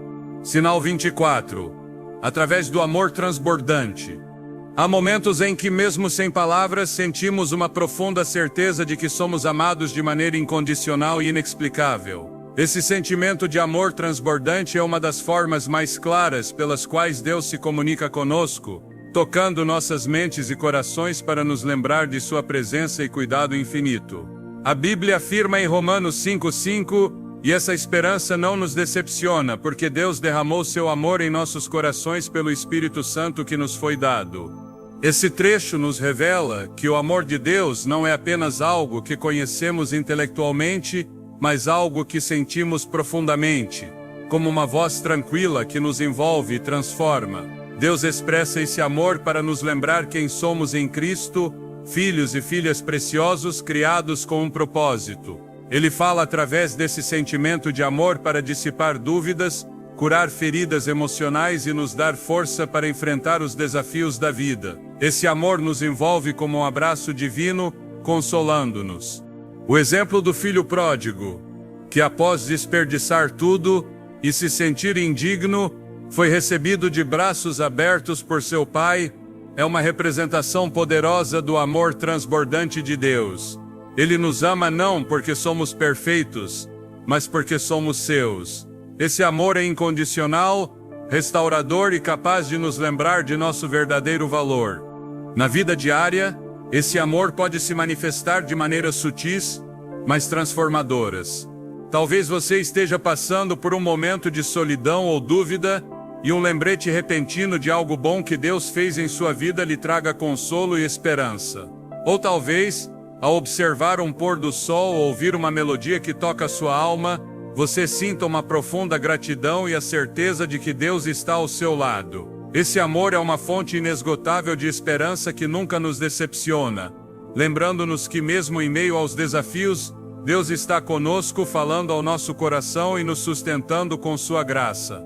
Speaker 1: Sinal 24. Através do amor transbordante. Há momentos em que, mesmo sem palavras, sentimos uma profunda certeza de que somos amados de maneira incondicional e inexplicável. Esse sentimento de amor transbordante é uma das formas mais claras pelas quais Deus se comunica conosco, tocando nossas mentes e corações para nos lembrar de sua presença e cuidado infinito. A Bíblia afirma em Romanos 5:5, e essa esperança não nos decepciona, porque Deus derramou seu amor em nossos corações pelo Espírito Santo que nos foi dado. Esse trecho nos revela que o amor de Deus não é apenas algo que conhecemos intelectualmente, mas algo que sentimos profundamente, como uma voz tranquila que nos envolve e transforma. Deus expressa esse amor para nos lembrar quem somos em Cristo, filhos e filhas preciosos criados com um propósito. Ele fala através desse sentimento de amor para dissipar dúvidas, curar feridas emocionais e nos dar força para enfrentar os desafios da vida. Esse amor nos envolve como um abraço divino, consolando-nos. O exemplo do filho pródigo, que após desperdiçar tudo e se sentir indigno, foi recebido de braços abertos por seu pai, é uma representação poderosa do amor transbordante de Deus. Ele nos ama não porque somos perfeitos, mas porque somos seus. Esse amor é incondicional, restaurador e capaz de nos lembrar de nosso verdadeiro valor. Na vida diária, esse amor pode se manifestar de maneiras sutis, mas transformadoras. Talvez você esteja passando por um momento de solidão ou dúvida, e um lembrete repentino de algo bom que Deus fez em sua vida lhe traga consolo e esperança. Ou talvez, ao observar um pôr do sol ou ouvir uma melodia que toca sua alma, você sinta uma profunda gratidão e a certeza de que Deus está ao seu lado. Esse amor é uma fonte inesgotável de esperança que nunca nos decepciona, lembrando-nos que mesmo em meio aos desafios, Deus está conosco, falando ao nosso coração e nos sustentando com sua graça.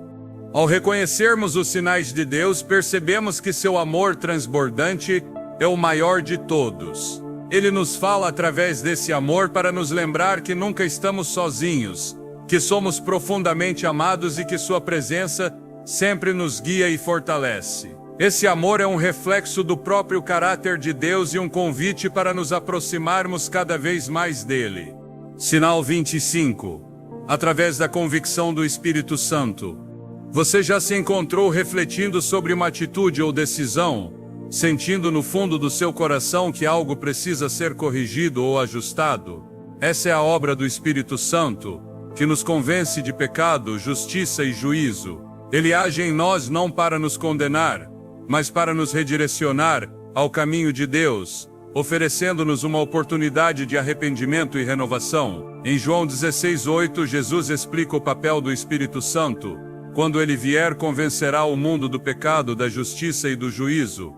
Speaker 1: Ao reconhecermos os sinais de Deus, percebemos que seu amor transbordante é o maior de todos. Ele nos fala através desse amor para nos lembrar que nunca estamos sozinhos, que somos profundamente amados e que sua presença sempre nos guia e fortalece. Esse amor é um reflexo do próprio caráter de Deus e um convite para nos aproximarmos cada vez mais dele. Sinal 25. Através da convicção do Espírito Santo. Você já se encontrou refletindo sobre uma atitude ou decisão, sentindo no fundo do seu coração que algo precisa ser corrigido ou ajustado? Essa é a obra do Espírito Santo, que nos convence de pecado, justiça e juízo. Ele age em nós não para nos condenar, mas para nos redirecionar ao caminho de Deus, oferecendo-nos uma oportunidade de arrependimento e renovação. Em João 16:8, Jesus explica o papel do Espírito Santo. Quando ele vier, convencerá o mundo do pecado, da justiça e do juízo.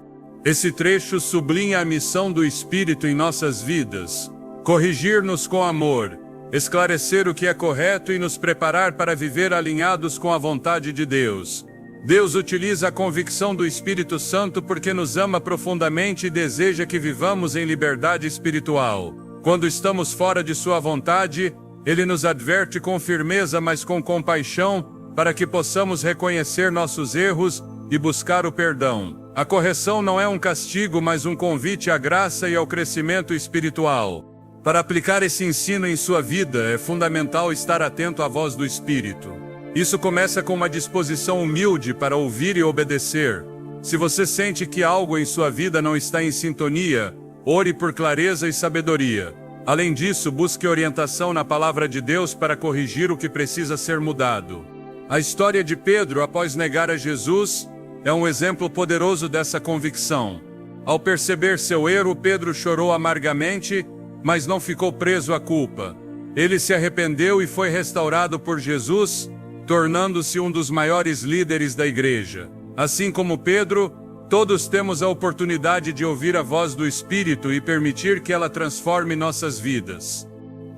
Speaker 1: Esse trecho sublinha a missão do Espírito em nossas vidas: corrigir-nos com amor, esclarecer o que é correto e nos preparar para viver alinhados com a vontade de Deus. Deus utiliza a convicção do Espírito Santo porque nos ama profundamente e deseja que vivamos em liberdade espiritual. Quando estamos fora de sua vontade, ele nos adverte com firmeza, mas com compaixão, para que possamos reconhecer nossos erros e buscar o perdão. A correção não é um castigo, mas um convite à graça e ao crescimento espiritual. Para aplicar esse ensino em sua vida, é fundamental estar atento à voz do Espírito. Isso começa com uma disposição humilde para ouvir e obedecer. Se você sente que algo em sua vida não está em sintonia, ore por clareza e sabedoria. Além disso, busque orientação na palavra de Deus para corrigir o que precisa ser mudado. A história de Pedro após negar a Jesus é um exemplo poderoso dessa convicção. Ao perceber seu erro, Pedro chorou amargamente, mas não ficou preso à culpa. Ele se arrependeu e foi restaurado por Jesus, tornando-se um dos maiores líderes da igreja. Assim como Pedro, todos temos a oportunidade de ouvir a voz do Espírito e permitir que ela transforme nossas vidas.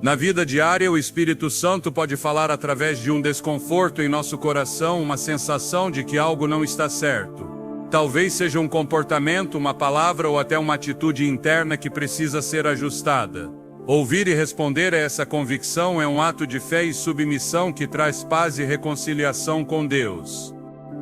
Speaker 1: Na vida diária, o Espírito Santo pode falar através de um desconforto em nosso coração, uma sensação de que algo não está certo. Talvez seja um comportamento, uma palavra ou até uma atitude interna que precisa ser ajustada. Ouvir e responder a essa convicção é um ato de fé e submissão que traz paz e reconciliação com Deus.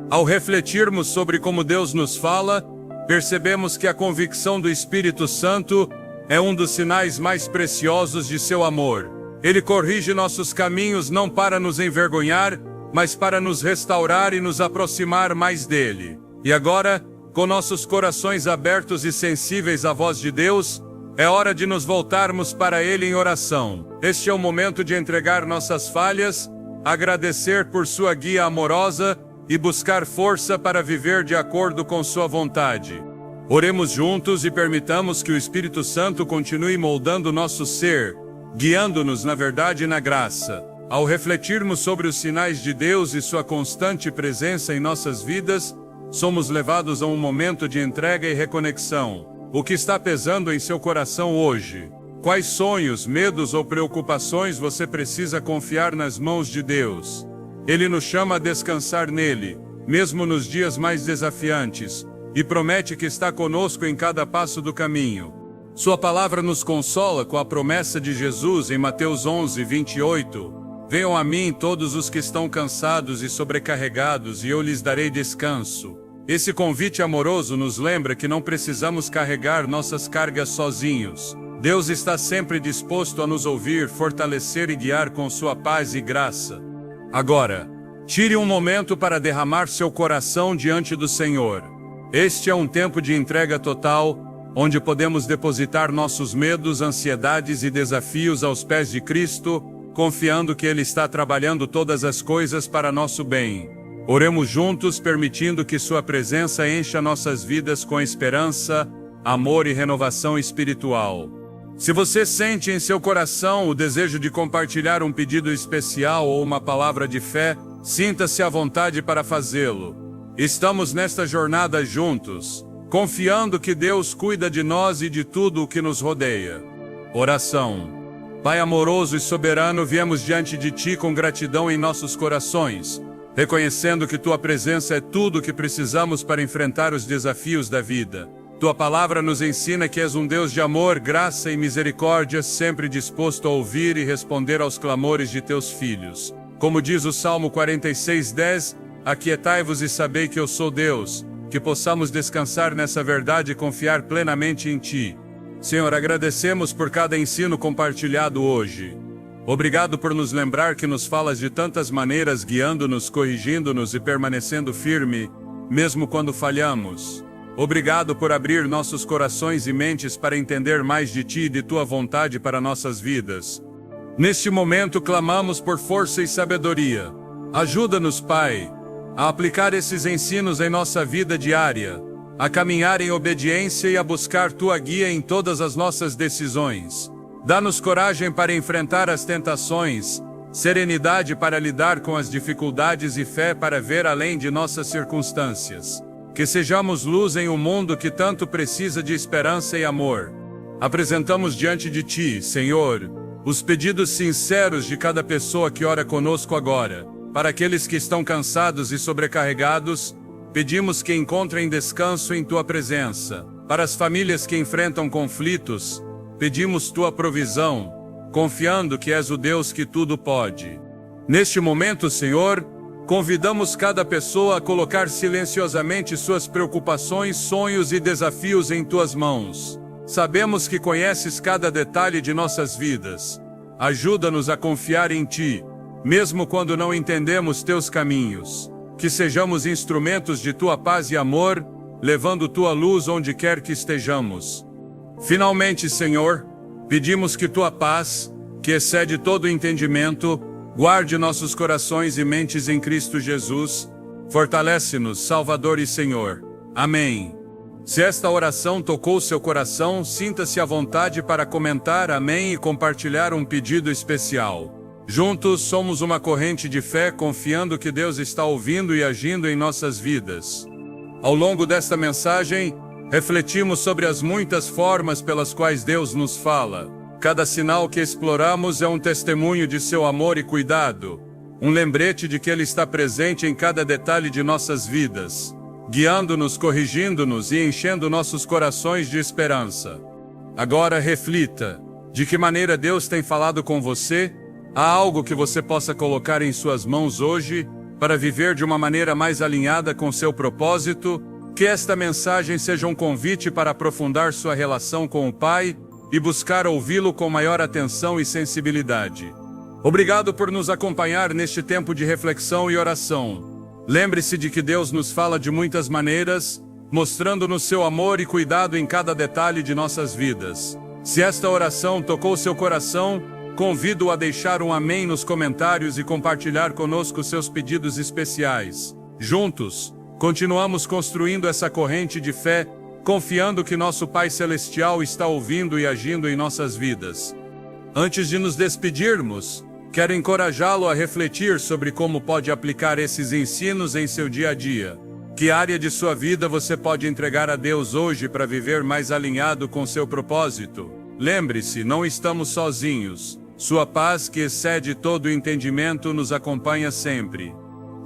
Speaker 1: Ao refletirmos sobre como Deus nos fala, percebemos que a convicção do Espírito Santo é um dos sinais mais preciosos de seu amor. Ele corrige nossos caminhos não para nos envergonhar, mas para nos restaurar e nos aproximar mais dele. E agora, com nossos corações abertos e sensíveis à voz de Deus, é hora de nos voltarmos para ele em oração. Este é o momento de entregar nossas falhas, agradecer por sua guia amorosa e buscar força para viver de acordo com sua vontade. Oremos juntos e permitamos que o Espírito Santo continue moldando nosso ser, guiando-nos na verdade e na graça. Ao refletirmos sobre os sinais de Deus e sua constante presença em nossas vidas, somos levados a um momento de entrega e reconexão. O que está pesando em seu coração hoje? Quais sonhos, medos ou preocupações você precisa confiar nas mãos de Deus? Ele nos chama a descansar nele, mesmo nos dias mais desafiantes, e promete que está conosco em cada passo do caminho. Sua palavra nos consola com a promessa de Jesus em Mateus 11, 28. Venham a mim todos os que estão cansados e sobrecarregados, e eu lhes darei descanso. Esse convite amoroso nos lembra que não precisamos carregar nossas cargas sozinhos. Deus está sempre disposto a nos ouvir, fortalecer e guiar com sua paz e graça. Agora, tire um momento para derramar seu coração diante do Senhor. Este é um tempo de entrega total, onde podemos depositar nossos medos, ansiedades e desafios aos pés de Cristo, confiando que Ele está trabalhando todas as coisas para nosso bem. Oremos juntos, permitindo que sua presença encha nossas vidas com esperança, amor e renovação espiritual. Se você sente em seu coração o desejo de compartilhar um pedido especial ou uma palavra de fé, sinta-se à vontade para fazê-lo. Estamos nesta jornada juntos, confiando que Deus cuida de nós e de tudo o que nos rodeia. Oração. Pai amoroso e soberano, viemos diante de Ti com gratidão em nossos corações, reconhecendo que Tua presença é tudo o que precisamos para enfrentar os desafios da vida. Tua palavra nos ensina que és um Deus de amor, graça e misericórdia, sempre disposto a ouvir e responder aos clamores de Teus filhos. Como diz o Salmo 46:10, aquietai-vos e sabei que eu sou Deus, que possamos descansar nessa verdade e confiar plenamente em Ti. Senhor, agradecemos por cada ensino compartilhado hoje. Obrigado por nos lembrar que nos falas de tantas maneiras, guiando-nos, corrigindo-nos e permanecendo firme, mesmo quando falhamos. Obrigado por abrir nossos corações e mentes para entender mais de Ti e de Tua vontade para nossas vidas. Neste momento clamamos por força e sabedoria. Ajuda-nos, Pai, a aplicar esses ensinos em nossa vida diária, a caminhar em obediência e a buscar Tua guia em todas as nossas decisões. Dá-nos coragem para enfrentar as tentações, serenidade para lidar com as dificuldades e fé para ver além de nossas circunstâncias. Que sejamos luz em um mundo que tanto precisa de esperança e amor. Apresentamos diante de Ti, Senhor, os pedidos sinceros de cada pessoa que ora conosco agora. Para aqueles que estão cansados e sobrecarregados, pedimos que encontrem descanso em Tua presença. Para as famílias que enfrentam conflitos, pedimos Tua provisão, confiando que és o Deus que tudo pode. Neste momento, Senhor, convidamos cada pessoa a colocar silenciosamente suas preocupações, sonhos e desafios em Tuas mãos. Sabemos que conheces cada detalhe de nossas vidas. Ajuda-nos a confiar em Ti, mesmo quando não entendemos Teus caminhos. Que sejamos instrumentos de Tua paz e amor, levando Tua luz onde quer que estejamos. Finalmente, Senhor, pedimos que Tua paz, que excede todo entendimento, guarde nossos corações e mentes em Cristo Jesus. Fortalece-nos, Salvador e Senhor. Amém. Se esta oração tocou seu coração, sinta-se à vontade para comentar amém e compartilhar um pedido especial. Juntos somos uma corrente de fé, confiando que Deus está ouvindo e agindo em nossas vidas. Ao longo desta mensagem, refletimos sobre as muitas formas pelas quais Deus nos fala. Cada sinal que exploramos é um testemunho de seu amor e cuidado, um lembrete de que Ele está presente em cada detalhe de nossas vidas, guiando-nos, corrigindo-nos e enchendo nossos corações de esperança. Agora reflita, de que maneira Deus tem falado com você? Há algo que você possa colocar em suas mãos hoje, para viver de uma maneira mais alinhada com seu propósito? Que esta mensagem seja um convite para aprofundar sua relação com o Pai e buscar ouvi-lo com maior atenção e sensibilidade. Obrigado por nos acompanhar neste tempo de reflexão e oração. Lembre-se de que Deus nos fala de muitas maneiras, mostrando-nos seu amor e cuidado em cada detalhe de nossas vidas. Se esta oração tocou seu coração, convido-o a deixar um amém nos comentários e compartilhar conosco seus pedidos especiais. Juntos, continuamos construindo essa corrente de fé, confiando que nosso Pai Celestial está ouvindo e agindo em nossas vidas. Antes de nos despedirmos, quero encorajá-lo a refletir sobre como pode aplicar esses ensinos em seu dia a dia. Que área de sua vida você pode entregar a Deus hoje para viver mais alinhado com seu propósito? Lembre-se, não estamos sozinhos. Sua paz, que excede todo o entendimento, nos acompanha sempre.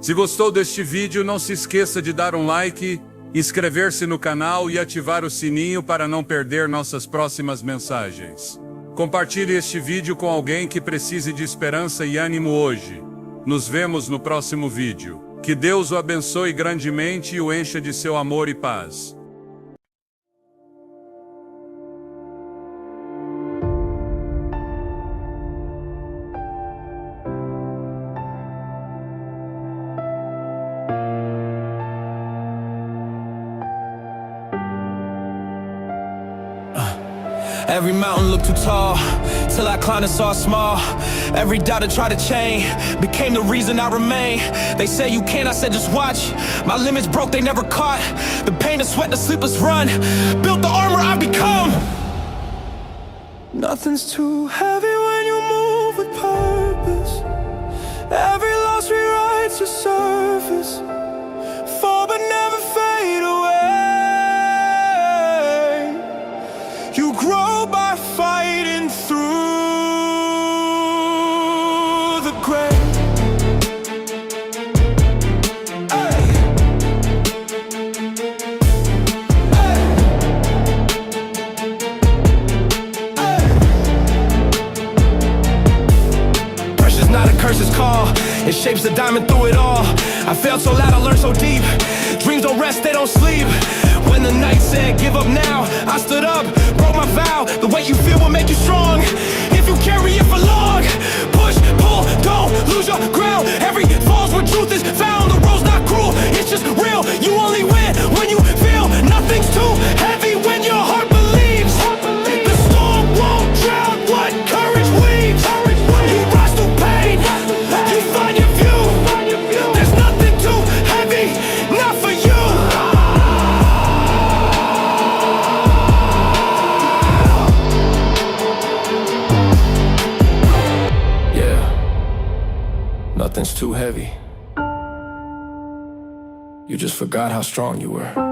Speaker 1: Se gostou deste vídeo, não se esqueça de dar um like, inscrever-se no canal e ativar o sininho para não perder nossas próximas mensagens. Compartilhe este vídeo com alguém que precise de esperança e ânimo hoje. Nos vemos no próximo vídeo. Que Deus o abençoe grandemente e o encha de seu amor e paz.
Speaker 2: Every mountain looked too tall, till I climbed and saw small. Every doubt I tried to chain became the reason I remain. They say you can't, I said just watch. My limits broke, they never caught. The pain, the sweat, the sleepless run built the armor I've become. Nothing's too heavy when you move with purpose. Every loss rewrites your surface. Fall but never fade away. You grow by fighting through the grave. Hey. Hey. Hey. Pressure's not a curse, it's call. It shapes the diamond through it all. I failed so loud, I learned so deep. Dreams don't rest, they don't sleep. When the night said give up now, I stood up, broke my vow. The way you feel will make you strong, if you carry it for long. Push, pull, don't lose your ground. Every fall's where truth is found. The road's not cruel, it's just real. You only win when you feel nothing's too heavy when your heart believes. The storm won't drown what courage weaves. You rise through pain, you find your view. There's nothing too heavy, not for you. Nothing's too heavy. You just forgot how strong you were.